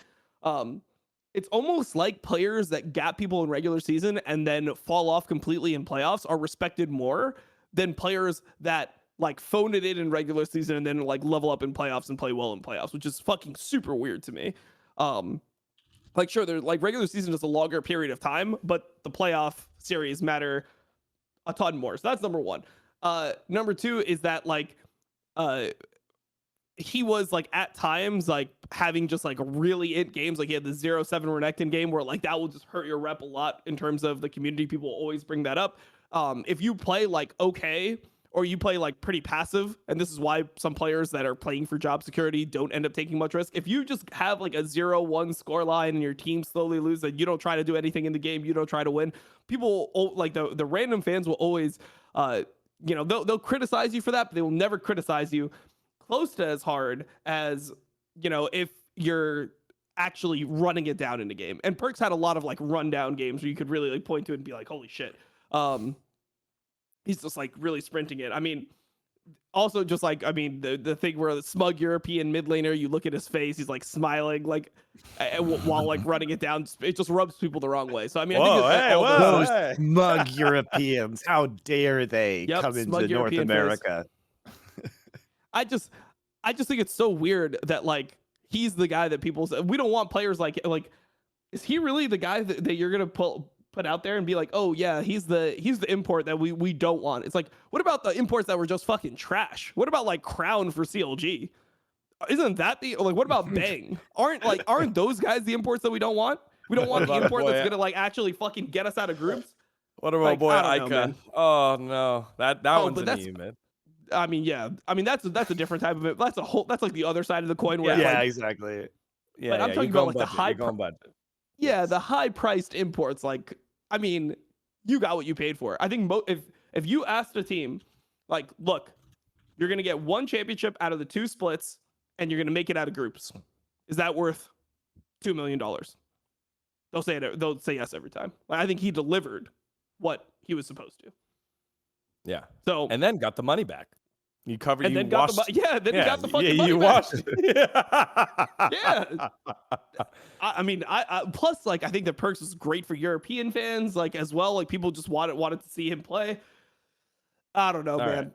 It's almost like players that gap people in regular season and then fall off completely in playoffs are respected more than players that like phone it in regular season and then like level up in playoffs and play well in playoffs, which is fucking super weird to me. Like sure, they're like regular season is a longer period of time, but the playoff series matter a ton more. So that's number one. Number two is that like he was like at times like having just like really it games. Like he had the 0-7 Renekton game where like that will just hurt your rep a lot in terms of the community. People always bring that up. If you play like okay, or you play like pretty passive, and this is why some players that are playing for job security don't end up taking much risk. If you just have like a 0-1 score line and your team slowly loses and you don't try to do anything in the game, you don't try to win, people like the random fans will always they'll criticize you for that, but they will never criticize you close to as hard as if you're actually running it down in the game. And Perkz had a lot of like rundown games where you could really like point to it and be like, holy shit. He's just like really sprinting it. I mean, also just like, I mean, the thing where the smug European mid laner, you look at his face, he's like smiling like while like running it down. It just rubs people the wrong way. So I mean, those smug Europeans, how dare they come into North America? I just think it's so weird that like he's the guy that people say we don't want players like is he really the guy that you're gonna put out there and be like, oh yeah, he's the import that we don't want? It's like, what about the imports that were just fucking trash? What about like Crown for CLG? Isn't that the like? What about Bang? Aren't those guys the imports that we don't want? We don't want the import that's gonna like actually fucking get us out of groups. What about like, boy Ica? Oh no, that one's an E, man. I mean, yeah. I mean, that's a different type of it. That's like the other side of the coin. Where yeah, exactly. Yeah, but I'm talking about like the high budget. Yeah, the high priced imports. Like, I mean, you got what you paid for. I think if you asked a team, like, look, you're gonna get one championship out of the 2 splits, and you're gonna make it out of groups. Is that worth $2 million? They'll say it. They'll say yes every time. I think he delivered what he was supposed to. Yeah. So and then got the money back. You covered. And you then got washed, the then you got the fucking money you back. washed it. Yeah. I mean, I plus like I think that Perkz is great for European fans like as well. Like people just wanted to see him play. I don't know, man. Right.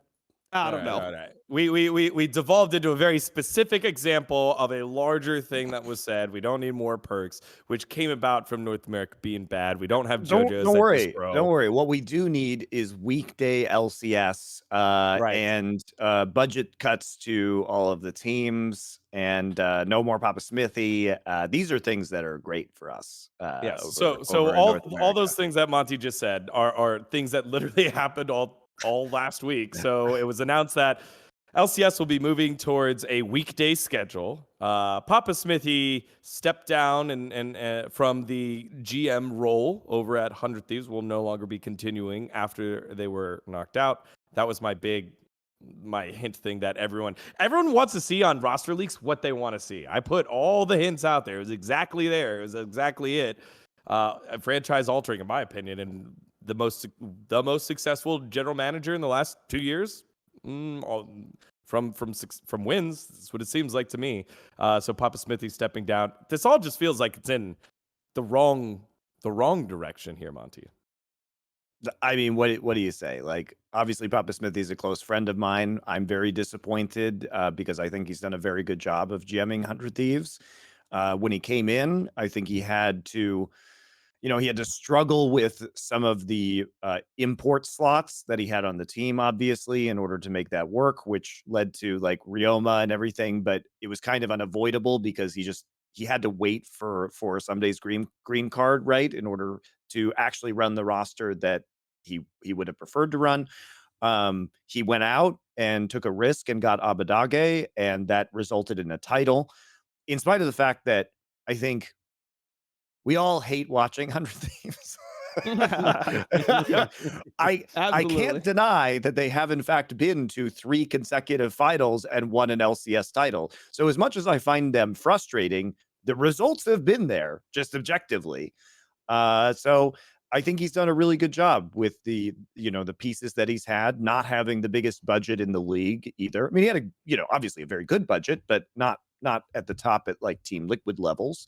I don't know. All right. We devolved into a very specific example of a larger thing that was said. We don't need more Perkz, which came about from North America being bad. We don't have JoJo's. Don't worry. What we do need is weekday LCS and budget cuts to all of the teams and no more Papa Smithy. These are things that are great for us. Yes. So all those things that Monty just said are things that literally happened all last week. So it was announced that LCS will be moving towards a weekday schedule. Papa Smithy stepped down and from the GM role over at 100 Thieves, will no longer be continuing after they were knocked out. That was my hint thing that everyone wants to see on roster leaks what they want to see. I put all the hints out there. It was exactly there. It was exactly it. Franchise altering, in my opinion, and the most successful general manager in the last 2 years, from wins. That's what it seems like to me. So Papa Smithy stepping down. This all just feels like it's in the wrong direction here, Monty. I mean, what do you say? Like, obviously, Papa Smithy is a close friend of mine. I'm very disappointed because I think he's done a very good job of GMing 100 Thieves. When he came in, I think he had to struggle with some of the import slots that he had on the team, obviously, in order to make that work, which led to like Ryoma and everything. But it was kind of unavoidable because he had to wait for Sunday's green card, right, in order to actually run the roster that he would have preferred to run. He went out and took a risk and got Abadage, and that resulted in a title, in spite of the fact that I think we all hate watching 100 Thieves. I can't deny that they have in fact been to 3 consecutive finals and won an LCS title. So as much as I find them frustrating, the results have been there, just objectively. So I think he's done a really good job with the pieces that he's had, not having the biggest budget in the league either. I mean, he had obviously a very good budget, but not at the top at like Team Liquid levels.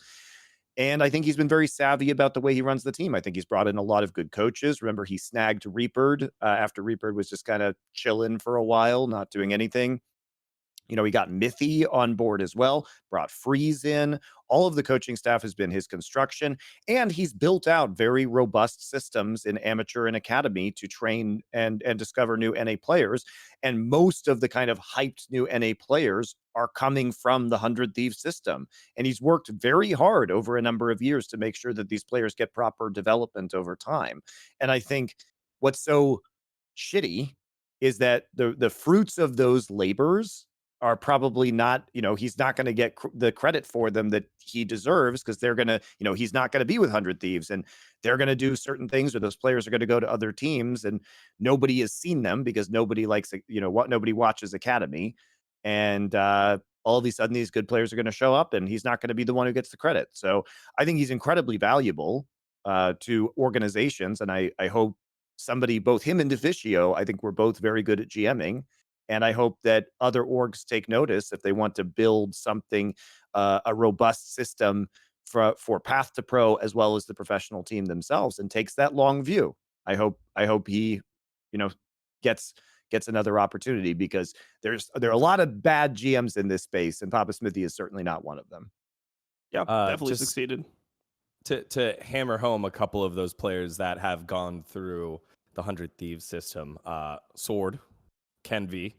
And I think he's been very savvy about the way he runs the team. I think he's brought in a lot of good coaches. Remember, he snagged Reapered after Reapered was just kind of chilling for a while, not doing anything. You know, he got Mithy on board as well, brought Freeze in. All of the coaching staff has been his construction, and he's built out very robust systems in amateur and academy to train and discover new NA players. And most of the kind of hyped new NA players are coming from the 100 Thieves system. And he's worked very hard over a number of years to make sure that these players get proper development over time. And I think what's so shitty is that the fruits of those labors are probably not, you know, he's not going to get the credit for them that he deserves, because they're going to, you know, he's not going to be with 100 Thieves, and they're going to do certain things, or those players are going to go to other teams, and nobody has seen them because nobody likes, you know, what, nobody watches Academy. And all of a sudden these good players are going to show up, and he's not going to be the one who gets the credit. So I think he's incredibly valuable to organizations, and I hope somebody, both him and DeFicio, I think we're both very good at GMing. And I hope that other orgs take notice if they want to build something, a robust system for Path to Pro, as well as the professional team themselves, and takes that long view. I hope he, you know, gets another opportunity, because there are a lot of bad GMs in this space, and Papa Smithy is certainly not one of them. Yeah, definitely just succeeded. To hammer home a couple of those players that have gone through the 100 Thieves system, Sword, Ken.V,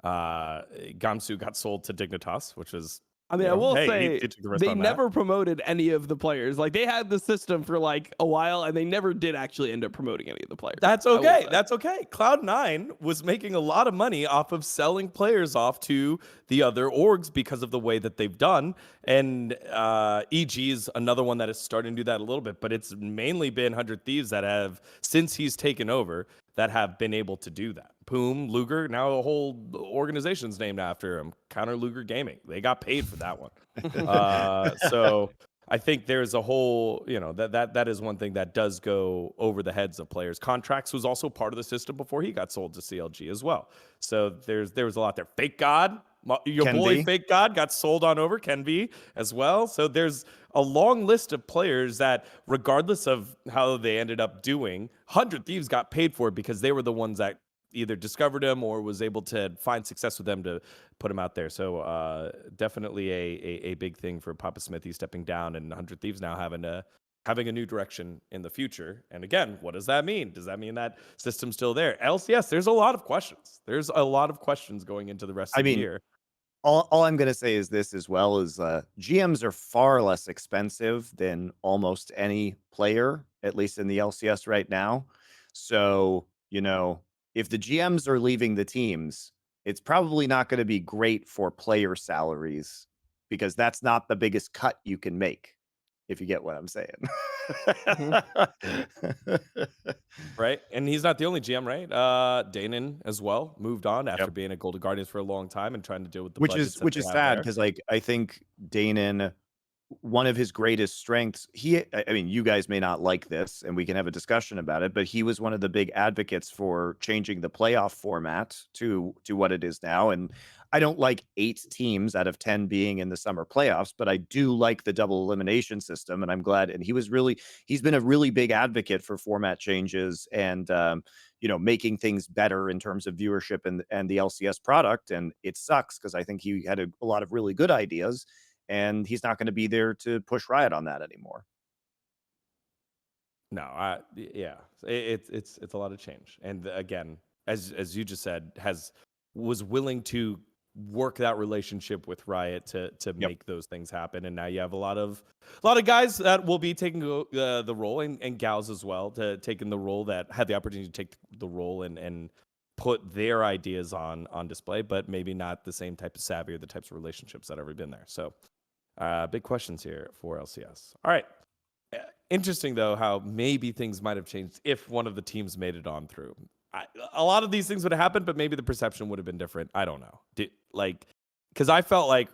Gamsu got sold to Dignitas, which is, I mean, I will say he took the risk they on that. never promoted any of the players. Like, they had the system for like a while, and they never did actually end up promoting any of the players. That's okay. That's okay. Cloud9 was making a lot of money off of selling players off to the other orgs because of the way that they've done. And EG is another one that is starting to do that a little bit, but it's mainly been 100 Thieves that have, since he's taken over, that have been able to do that. Poom, Luger, now the whole organization's named after him. Counter Luger Gaming. They got paid for that one. So I think there's a whole, you know, that is one thing that does go over the heads of players. Contracts was also part of the system before he got sold to CLG as well. So there was a lot there. Fake God, your boy Fake God got sold on over, Ken.V as well. So there's a long list of players that, regardless of how they ended up doing, 100 Thieves got paid for it because they were the ones that either discovered him or was able to find success with them to put him out there. So definitely a big thing for Papa Smithy stepping down, and 100 Thieves now having a new direction in the future. And again, what does that mean? Does that mean that system's still there? LCS, there's a lot of questions. There's a lot of questions going into the rest of the year. All I'm going to say is this as well, is GMs are far less expensive than almost any player, at least in the LCS right now. So, you know, if the GMs are leaving the teams, it's probably not going to be great for player salaries, because that's not the biggest cut you can make, if you get what I'm saying. Right. And he's not the only GM, right? Danon as well moved on after being at Golden Guardians for a long time and trying to deal with the which is sad, because like I think Danon, one of his greatest strengths, I mean, you guys may not like this, and we can have a discussion about it, but he was one of the big advocates for changing the playoff format to what it is now. And I don't like 8 teams out of 10 being in the summer playoffs, but I do like the double elimination system, and I'm glad. And he's been a really big advocate for format changes and you know, making things better in terms of viewership and the LCS product. And it sucks, because I think he had a lot of really good ideas, and he's not going to be there to push Riot on that anymore. No, yeah, it's a lot of change. And again, as you just said, was willing to work that relationship with Riot to make those things happen. And now you have a lot of guys that will be taking the role, and gals as well, to taking the role, that had the opportunity to take the role and put their ideas on display, but maybe not the same type of savvy or the types of relationships that have already been there. So big questions here for LCS. All right. Interesting, though, how maybe things might have changed if one of the teams made it on through. A lot of these things would have happened, but maybe the perception would have been different. I don't know. Because I felt like,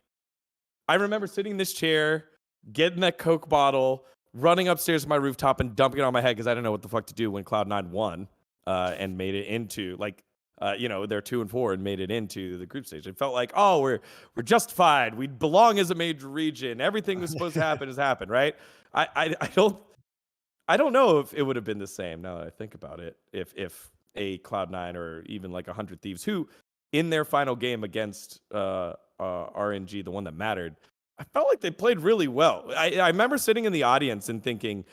I remember sitting in this chair, getting that Coke bottle, running upstairs to my rooftop and dumping it on my head because I didn't know what the fuck to do when Cloud9 won and made it into, like, you know, they're 2-4 and made it into the group stage. It felt like, oh, we're justified. We belong as a major region. Everything was supposed to happen has happened, right? I don't know if it would have been the same now that I think about it. If a Cloud9 or even like 100 Thieves, who in their final game against RNG, the one that mattered, I felt like they played really well. I remember sitting in the audience and thinking,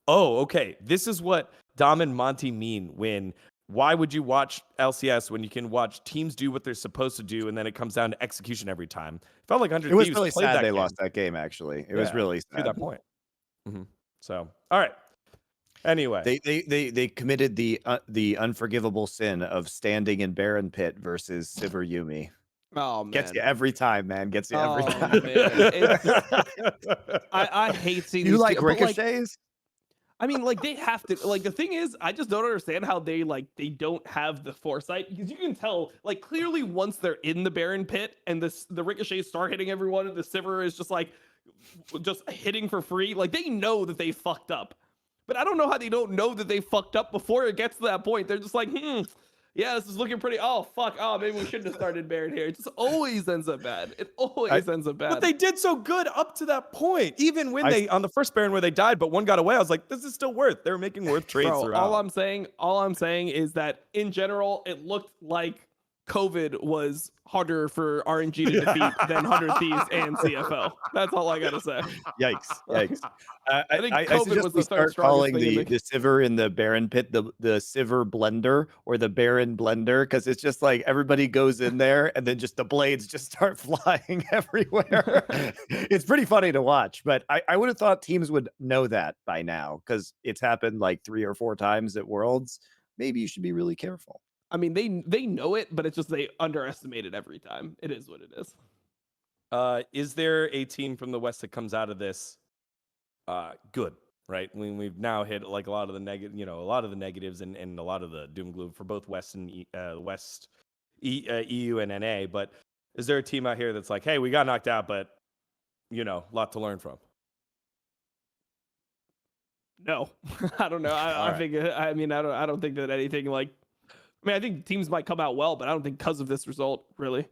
oh, okay, this is what Dom and Monty mean when why would you watch LCS when you can watch teams do what they're supposed to do and then it comes down to execution every time? Felt like 100 It was Thieves really played sad that they game. lost that game, actually. It was really To sad. that point. So, all right. Anyway, They committed the unforgivable sin of standing in Baron Pit versus Sivir Yumi. Oh man, Gets you every time, man. Gets you every Oh, time. man. I hate seeing You these like but, ricochets? I mean, like, they have to, like, the thing is, I just don't understand how they don't have the foresight, because you can tell, like, clearly once they're in the Baron Pit and the ricochets start hitting everyone and the Sivir is just hitting for free, like, they know that they fucked up. But I don't know how they don't know that they fucked up before it gets to that point. They're just like, yeah, this is looking pretty. Oh, fuck. Oh, maybe we shouldn't have started Baron here. It just always ends up bad. It always ends up bad. But they did so good up to that point. Even when they, on the first Baron where they died, but one got away, I was like, this is still worth. They were making worth trades Bro, throughout. all I'm saying is that in general, it looked like COVID was harder for RNG to defeat than 100 Thieves and CFO. That's all I gotta say. Yikes! Yikes! I think I COVID suggest was we the third start calling strongest thing. the Sivir in the Baron Pit the Sivir Blender or the Baron Blender, because it's just like everybody goes in there and then just the blades just start flying everywhere. It's pretty funny to watch, but I would have thought teams would know that by now because it's happened like 3 or 4 times at Worlds. Maybe you should be really careful. I mean, they know it, but it's just they underestimate it every time. It is what it is. Is there a team from the West that comes out of this good? Right, we've now hit like a lot of the negatives and a lot of the doom gloom for both West and EU and NA. But is there a team out here that's like, hey, we got knocked out, but a lot to learn from? No, I don't know. I think. I mean, I don't think that anything like. I mean, I think teams might come out well, but I don't think because of this result, really.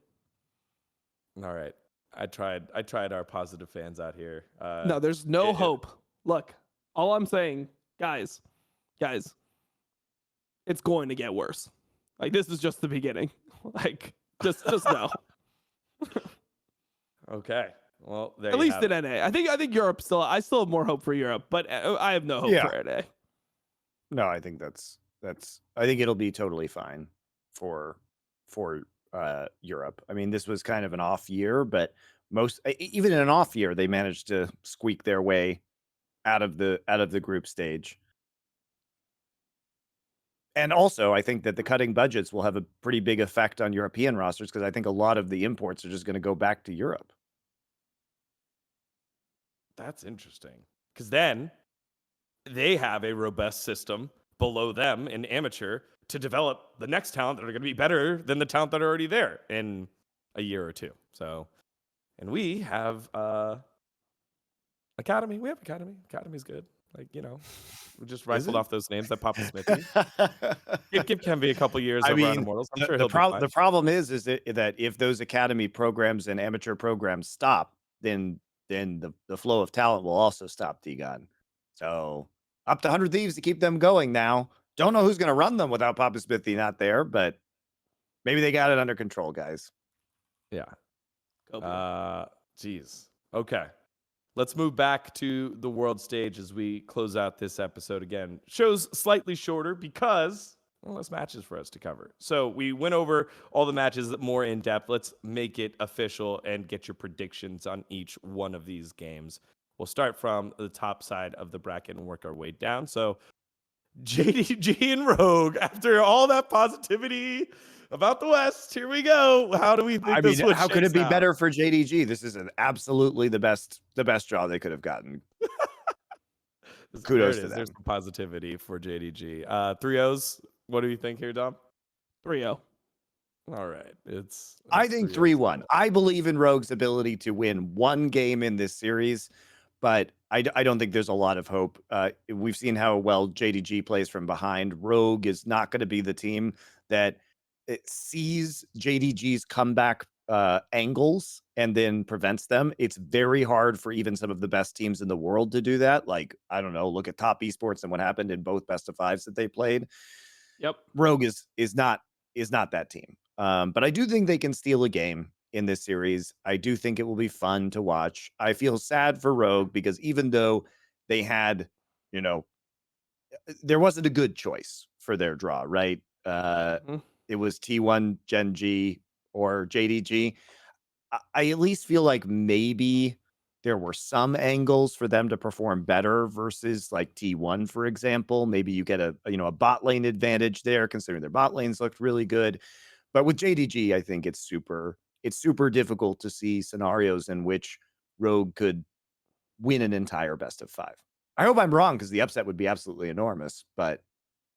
All right. I tried our positive fans out here. No, there's no hope. Look, all I'm saying, guys, it's going to get worse. Like, this is just the beginning. Like, just no. Okay. Well, there at least in NA. I think Europe I still have more hope for Europe, but I have no hope for NA. No, I think that's I think it'll be totally fine for Europe. I mean, this was kind of an off year, but even in an off year, they managed to squeak their way out of the group stage. And also, I think that the cutting budgets will have a pretty big effect on European rosters because I think a lot of the imports are just going to go back to Europe. That's interesting, because then they have a robust system below them in amateur to develop the next talent that are going to be better than the talent that are already there in a year or two. So, and we have Academy. We have Academy. Academy's good. Like, we just rifled off those names that Papa Smithy. Give Kemby a couple years over on Immortals. I'm sure he'll be fine. The problem is that if those Academy programs and amateur programs stop, then the flow of talent will also stop, DGon. So up to 100 Thieves to keep them going now. Don't know who's going to run them without Papa Smithy not there, but maybe they got it under control, guys. Yeah. Geez. Okay. Let's move back to the world stage as we close out this episode again. Show's slightly shorter because less matches for us to cover. So we went over all the matches more in depth. Let's make it official and get your predictions on each one of these games. We'll start from the top side of the bracket and work our way down. So JDG and Rogue, after all that positivity about the West, here we go. How do we think this would how could it be out? better for JDG? This is absolutely the best draw they could have gotten. Kudos to them. There's some positivity for JDG. 3-0s. What do you think here, Dom? 3-0. All right. I think 3-1. I believe in Rogue's ability to win one game in this series, but I don't think there's a lot of hope. We've seen how well JDG plays from behind. Rogue is not going to be the team that it sees JDG's comeback angles and then prevents them. It's very hard for even some of the best teams in the world to do that. Like, I don't know, look at Top Esports and what happened in both best of fives that they played. Yep. Rogue is not that team. But I do think they can steal a game in this series. I do think it will be fun to watch. I feel sad for Rogue because even though they had, you know, there wasn't a good choice for their draw, right? It was T1, Gen.G, or JDG. I at least feel like maybe there were some angles for them to perform better versus like T1, for example. Maybe you get a bot lane advantage there, considering their bot lanes looked really good. But with JDG, I think it's super difficult to see scenarios in which Rogue could win an entire best of 5. I hope I'm wrong because the upset would be absolutely enormous, but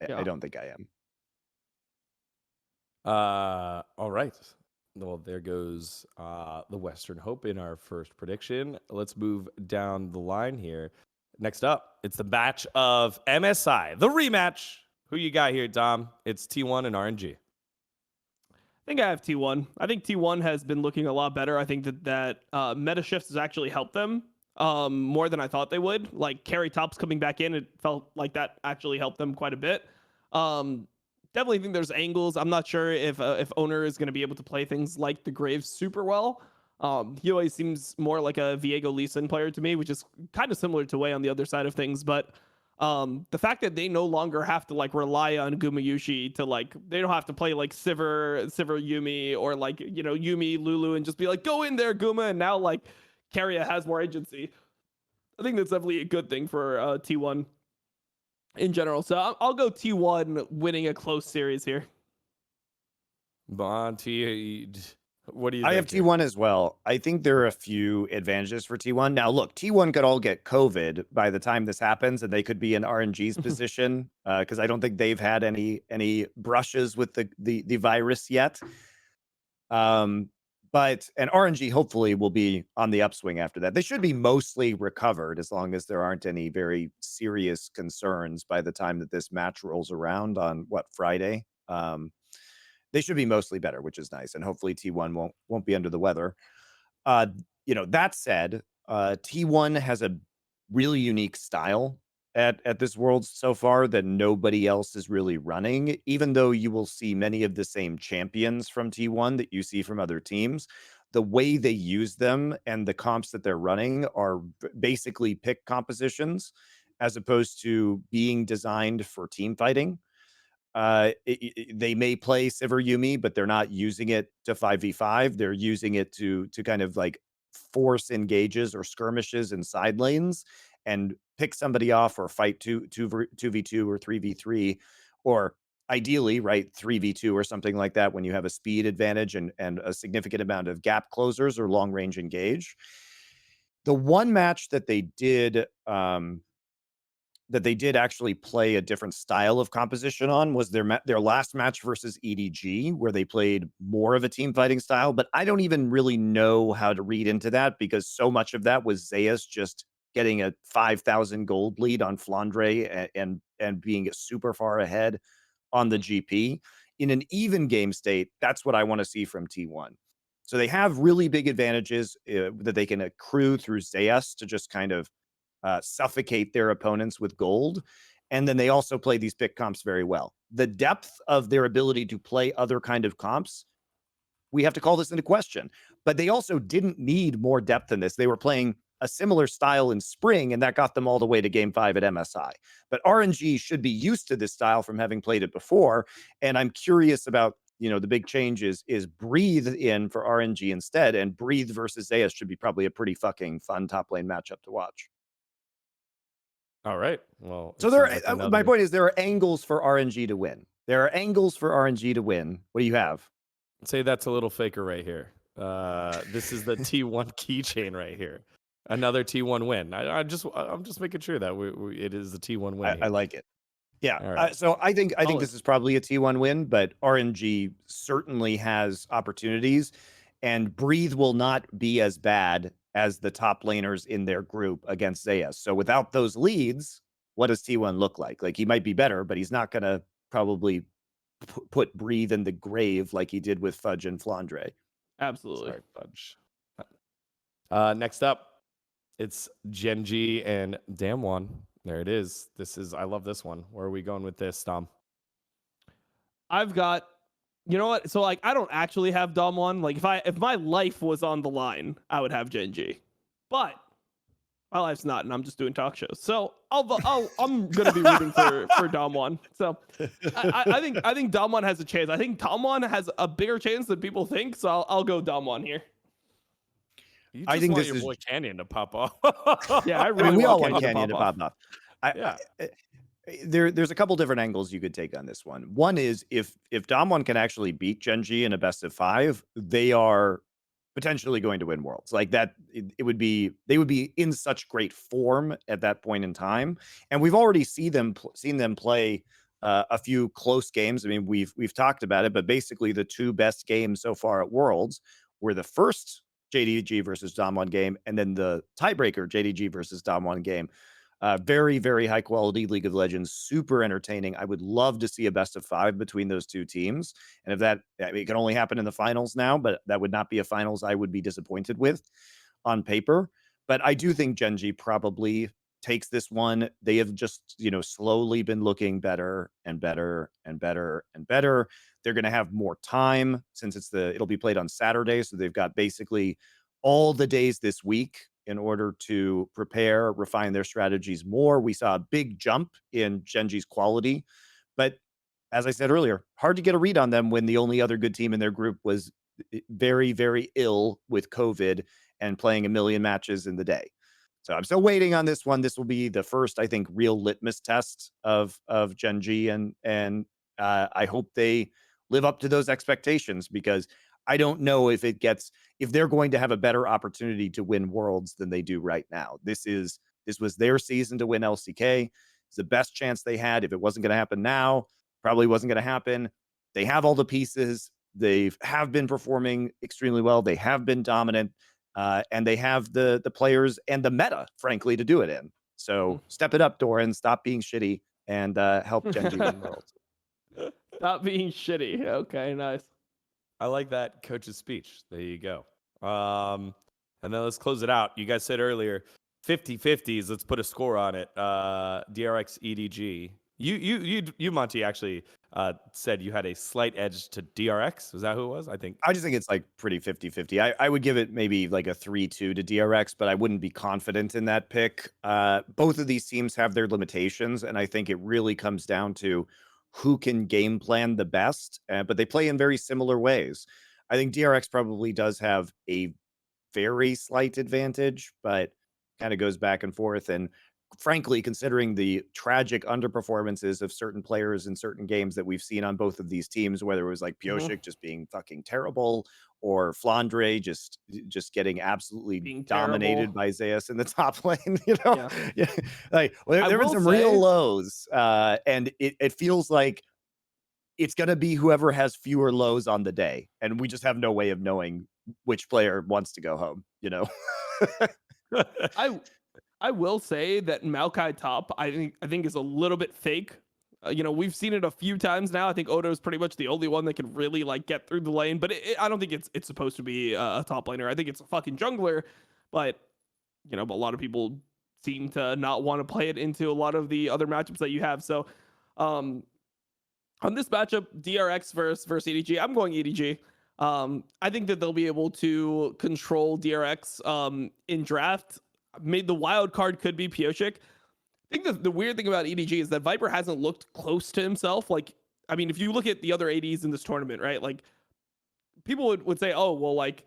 I don't think I am. All right. Well, there goes the Western Hope in our first prediction. Let's move down the line here. Next up, it's the match of MSI, the rematch. Who you got here, Dom? It's T1 and RNG. I think I have T1. I think T1 has been looking a lot better. I think that meta shifts has actually helped them more than I thought they would. Like carry tops coming back in, it felt like that actually helped them quite a bit. Definitely think there's angles. I'm not sure if Owner is going to be able to play things like the Graves super well. He always seems more like a Viego Lee Sin player to me, which is kind of similar to Wei on the other side of things. But the fact that they no longer have to like rely on Gumayushi to like, they don't have to play like Sivir Yumi or like, Yumi, Lulu and just be like, go in there, Guma. And now like Keria has more agency. I think that's definitely a good thing for T1 in general. So I'll go T1 winning a close series here. Monty, what do you think? I have T1 as well. I think there are a few advantages for T1. Now, look, T1 could all get COVID by the time this happens, and they could be in RNG's position because I don't think they've had any brushes with the virus yet. But RNG hopefully will be on the upswing after that. They should be mostly recovered as long as there aren't any very serious concerns by the time that this match rolls around on Friday. They should be mostly better, which is nice, and hopefully T1 won't be under the weather. That said, T1 has a really unique style at this Worlds so far that nobody else is really running, even though you will see many of the same champions from T1 that you see from other teams. The way they use them and the comps that they're running are basically pick compositions as opposed to being designed for team fighting. They may play Sivir Yumi, but they're not using it to 5v5. They're using it to kind of like force engages or skirmishes in side lanes and pick somebody off or fight 2v2 or 3v3, or ideally, right, 3v2 or something like that when you have a speed advantage and a significant amount of gap closers or long range engage. The one match that they did actually play a different style of composition on was their last match versus EDG, where they played more of a team fighting style. But I don't even really know how to read into that because so much of that was Zeus just getting a 5,000 gold lead on Flandre and being super far ahead on the GP. In an even game state, that's what I want to see from T1. So they have really big advantages that they can accrue through Zeus to just kind of suffocate their opponents with gold. And then they also play these pick comps very well. The depth of their ability to play other kind of comps, we have to call this into question. But they also didn't need more depth than this. They were playing a similar style in spring, and that got them all the way to game 5 at MSI. But RNG should be used to this style from having played it before. And I'm curious about, the big change is Breathe in for RNG instead, and Breathe versus Zeus should be probably a pretty fucking fun top lane matchup to watch. All right. Well, so my point is there are angles for RNG to win. There are angles for RNG to win. What do you have? Say that's a little faker right here. This is the T1 keychain right here. Another T1 win. I'm just making sure that it is the T1 win. I like it. Yeah. Right. So I think this is probably a T1 win, but RNG certainly has opportunities, and Breathe will not be as bad as the top laners in their group against Zeus. So without those leads, what does T1 look like? Like, he might be better, but he's not going to probably put Breathe in the grave like he did with Fudge and Flandre. Absolutely. Sorry, Fudge. Next up, it's Gen.G and Damwon. There it is. I love this one. Where are we going with this, Dom? I've got, you know what? So like, I don't actually have Dom1. Like if my life was on the line, I would have Gen.G. But my life's not, and I'm just doing talk shows. So I'm gonna be rooting for Dom1. So I think Dom1 has a chance. I think Dom1 has a bigger chance than people think. So I'll go Dom1 here. You I just think want this your is boy Canyon to pop off. Yeah, I I really mean, we all want want Canyon Canyon to pop off. There's a couple different angles you could take on this one. One is if Dom1 can actually beat Gen.G in a best of 5, they are potentially going to win Worlds. Like that, they would be in such great form at that point in time. And we've already seen them play a few close games. I mean, we've talked about it, but basically the two best games so far at Worlds were the first JDG versus Dom1 game, and then the tiebreaker JDG versus Dom1 game. Very, very high quality League of Legends, super entertaining. I would love to see a best of 5 between those two teams. And if that, I mean, it can only happen in the finals now, but that would not be a finals I would be disappointed with on paper. But I do think Gen.G probably takes this one. They have just, slowly been looking better and better and better and better. They're going to have more time since it'll be played on Saturday. So they've got basically all the days this week in order to prepare, refine their strategies more. We saw a big jump in Gen.G's quality, but as I said earlier, hard to get a read on them when the only other good team in their group was very, very ill with COVID and playing a million matches in the day. So I'm still waiting on this one. This will be the first, I think, real litmus test of Gen.G, and I hope they live up to those expectations, because I don't know if they're going to have a better opportunity to win Worlds than they do right now. This was their season to win LCK. It's the best chance they had. If it wasn't going to happen now, probably wasn't going to happen. They have all the pieces. They have been performing extremely well. They have been dominant, and they have the players and the meta, frankly, to do it in. So step it up, Doran. Stop being shitty and help Gen.G win Worlds. Stop being shitty. Okay, nice. I like that coach's speech. There you go. And then let's close it out. You guys said earlier 50-50s. Let's put a score on it. DRX EDG. You Monty actually said you had a slight edge to DRX. Was that who it was? I just think it's like pretty 50-50. I would give it maybe like a 3-2 to DRX, but I wouldn't be confident in that pick. Both of these teams have their limitations, and I think it really comes down to who can game plan the best, but they play in very similar ways. I think DRX probably does have a very slight advantage, but kind of goes back and forth. And frankly, considering the tragic underperformances of certain players in certain games that we've seen on both of these teams, whether it was like Pioshik just being fucking terrible, or Flandre just getting absolutely Being dominated terrible. by Zeus in the top lane, Yeah. Like there were will some say- real lows, and it feels like it's going to be whoever has fewer lows on the day, and we just have no way of knowing which player wants to go home, I will say that Maokai top, I think is a little bit fake. We've seen it a few times now. I think Odo is pretty much the only one that can really like get through the lane, but I don't think it's supposed to be a top laner. I think it's a fucking jungler, but but a lot of people seem to not want to play it into a lot of the other matchups that you have. So, on this matchup, DRX versus EDG, I'm going EDG. I think that they'll be able to control DRX in draft. The wild card could be Pioshik. I think the weird thing about EDG is that Viper hasn't looked close to himself. Like, I mean, if you look at the other ADs in this tournament, right? Like, people would say, oh, well, like,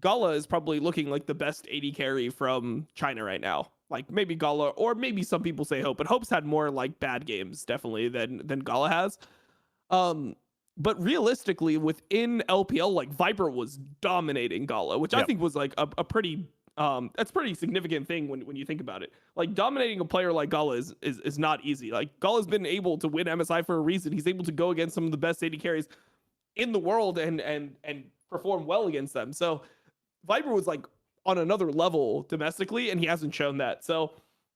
Gala is probably looking like the best AD carry from China right now. Like, maybe Gala, or maybe some people say Hope, but Hope's had more, like, bad games, definitely, than Gala has. But realistically, within LPL, like, Viper was dominating Gala, which I think was, like, a pretty... that's pretty significant thing when you think about it. Like, dominating a player like Gala is not easy. Like, Gala's been able to win MSI for a reason. He's able to go against some of the best AD carries in the world and perform well against them. So Viper was like on another level domestically, and he hasn't shown that. So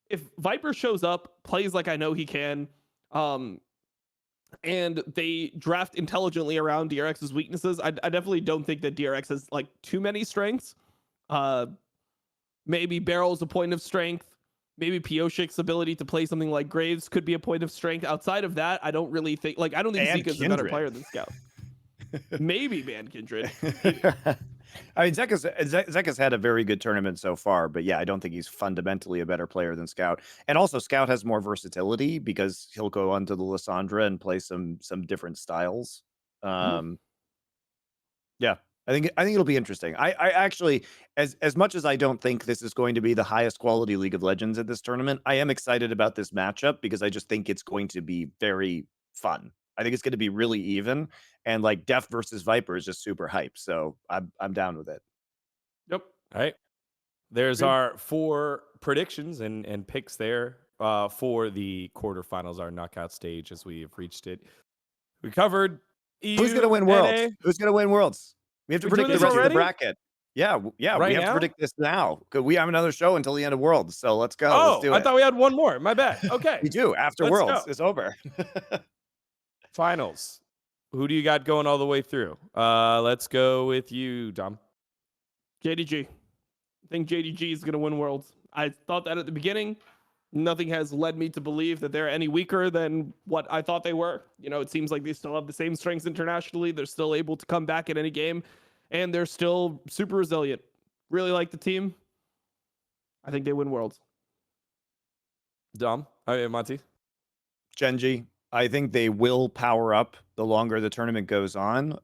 if Viper shows up, plays like I know he can, and they draft intelligently around DRX's weaknesses. I definitely don't think that DRX has like too many strengths. Maybe Barrel's a point of strength. Maybe Pioshik's ability to play something like Graves could be a point of strength. Outside of that, I don't really think I don't think And Zika's a better Kindred. player than Scout. Maybe Ban Kindred. I mean, Zeka's had a very good tournament so far, but yeah, I don't think he's fundamentally a better player than Scout. And also, Scout has more versatility because he'll go onto the Lissandra and play some different styles. Yeah, I think it'll be interesting. I actually, as much as I don't think this is going to be the highest quality League of Legends at this tournament, I am excited about this matchup because I just think it's going to be very fun. I think it's going to be really even, and like Def versus Viper is just super hype. So I'm down with it. Yep. All right. There's Agreed. our 4 predictions and picks there for the quarterfinals, our knockout stage as we've reached it. We covered Who's going to win Worlds? Who's going to win Worlds? We have to predict the rest of the bracket. Yeah, yeah, Right we have now? to predict this now. We have another show until the end of Worlds, so let's go. Oh, Let's do it. I thought we had one more. My bad. Okay. We do after Let's Worlds. go. It's over. Finals. Who do you got going all the way through? Let's go with you, Dom. JDG. I think JDG is going to win Worlds. I thought that at the beginning. Nothing has led me to believe that they're any weaker than what I thought they were. You know, it seems like they still have the same strengths internationally. They're still able to come back at any game, and they're still super resilient. Really like the team. I think they win Worlds. Dom, Monty. Gen.G, I think they will power up the longer the tournament goes on.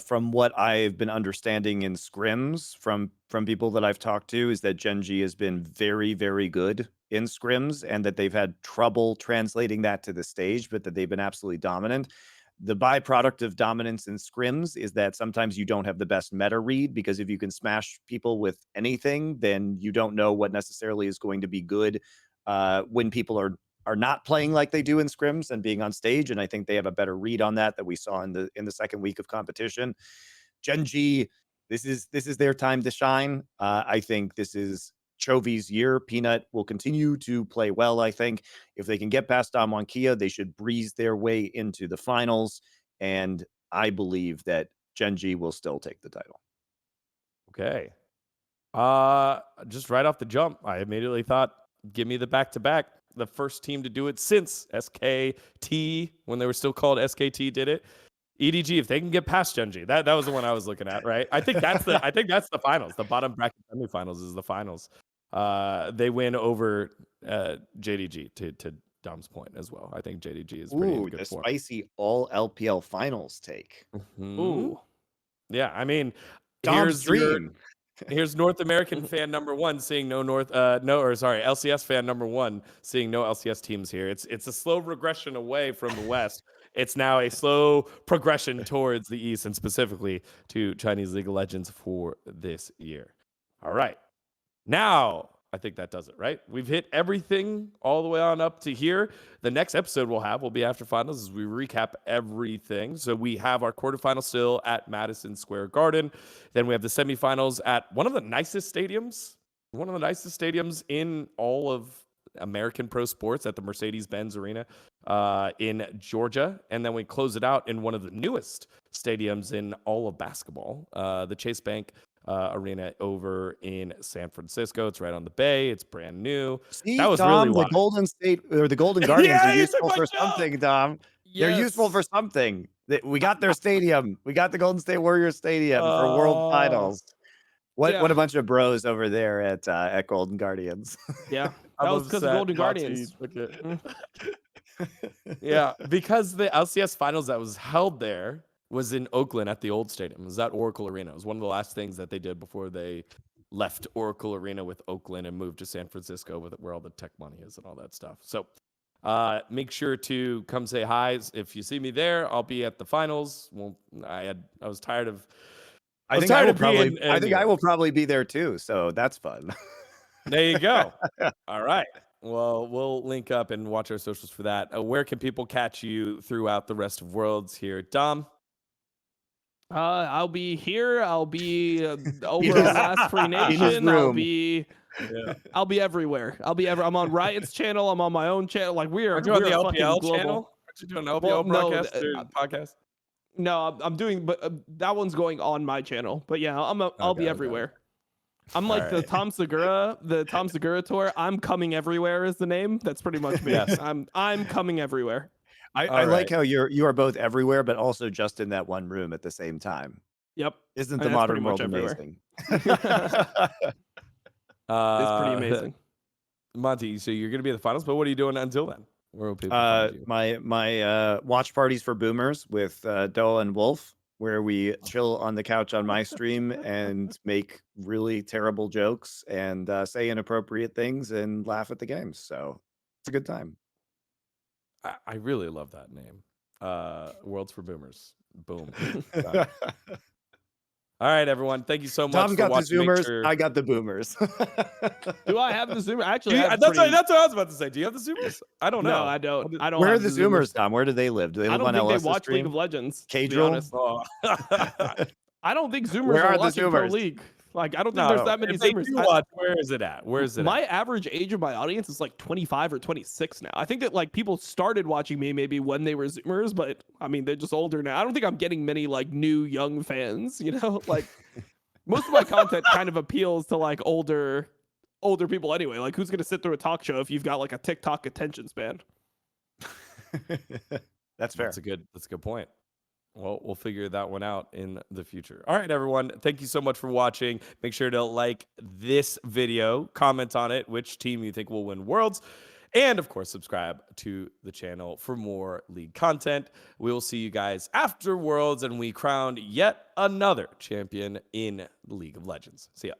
From what I've been understanding in scrims from people that I've talked to is that Gen.G has been very, very good in scrims and that they've had trouble translating that to the stage, but that they've been absolutely dominant. The byproduct of dominance in scrims is that sometimes you don't have the best meta read, because if you can smash people with anything, then you don't know what necessarily is going to be good when people are not playing like they do in scrims and being on stage. And I think they have a better read on that we saw in the second week of competition. Gen.G, this is their time to shine. I think this is Chovy's year. Peanut will continue to play well. I think if they can get past Kia, they should breeze their way into the finals. And I believe that Gen.G will still take the title. Okay. Just right off the jump, I immediately thought, give me the back-to-back. The first team to do it since SKT, when they were still called SKT, did it. EDG, if they can get past Gen.G, that was the one I was looking at, right? I think that's the finals. The bottom bracket semifinals is the finals. They win over JDG to Dom's point as well. I think JDG is pretty in good form. Spicy all LPL finals take. Mm-hmm. Ooh. Yeah, I mean, Dom's dream. Here's North American fan number 1 seeing LCS fan number 1 seeing no LCS teams here. It's a slow regression away from the West. It's now a slow progression towards the East, and specifically to Chinese League of Legends for this year. All right. Now, I think that does it, right? We've hit everything all the way on up to here. The next episode will be after finals as we recap everything. So we have our quarterfinals still at Madison Square Garden. Then we have the semifinals at one of the nicest stadiums in all of American pro sports, at the Mercedes-Benz Arena in Georgia. And then we close it out in one of the newest stadiums in all of basketball, the Chase Bank Arena over in San Francisco. It's right on the bay. It's brand new. See, that was Dom, really the Golden State or the Golden Guardians Yeah, are you useful took my for job. something, Dom. They're useful for something. We got their stadium. We got the Golden State Warriors Stadium for World Finals. What a bunch of bros over there at Golden Guardians. Yeah, that was because of Golden Guardians. Yeah, because the LCS finals that was held there was in Oakland at the old stadium. It was at Oracle Arena. It was one of the last things that they did before they left Oracle Arena with Oakland and moved to San Francisco, where all the tech money is and all that stuff. So make sure to come say hi. If you see me there, I'll be at the finals. Well, I was tired of. I think I will probably be there too. So that's fun. There you go. All right. Well, we'll link up and watch our socials for that. Where can people catch you throughout the rest of Worlds here, Dom? I'll be here. I'll be over on Last Free Nation. I'll be everywhere. I'm on Riot's channel. I'm on my own channel. Like we are. Are you on the LPL channel? You doing an LPL Well, no, broadcast or podcast? No, I'm doing, but that one's going on my channel. But yeah, I'll be Okay. everywhere. I'm All like the right. Tom Segura tour. I'm coming everywhere is the name. That's pretty much me. Yes. I'm coming everywhere. I All like right. how you are both everywhere, but also just in that one room at the same time. Yep. Isn't I the mean, that's pretty modern much world everywhere. amazing? It's pretty Uh, amazing. Monty, so you're gonna be at the finals, but what are you doing until then? Where will people find you? My watch parties for boomers with Doa and Wolf, where we chill on the couch on my stream and make really terrible jokes and say inappropriate things and laugh at the games. So it's a good time. I really love that name. Worlds for Boomers. Boom. Done. All right, everyone. Thank you so much Tom's for got the watching. Make Zoomers. sure. I got the boomers. Do I have the Zoomer? Actually, Do you- I have that's pretty... what I was about to say. Do you have the Zoomers? I don't know. No, I don't. I don't Where are have the Zoomers, Tom? Where do they live? Do they I live don't on think they LS's watch League stream? of Legends. To be Cadril? honest. Oh. I don't think Zoomers Where are are the watching Pro Zoomers? League. Like, I don't think No, there's no. that many If they Zoomers. do watch, where is it at? Where is it My at? average age of my audience is like 25 or 26 now. I think that like people started watching me maybe when they were Zoomers, but I mean, they're just older now. I don't think I'm getting many like new young fans, you know? Like most of my content kind of appeals to like older people anyway. Like who's going to sit through a talk show if you've got like a TikTok attention span? That's fair. That's a good point. Well, we'll figure that one out in the future. All right, everyone. Thank you so much for watching. Make sure to like this video, comment on it, which team you think will win Worlds, and of course, subscribe to the channel for more League content. We will see you guys after Worlds, and we crown yet another champion in League of Legends. See ya.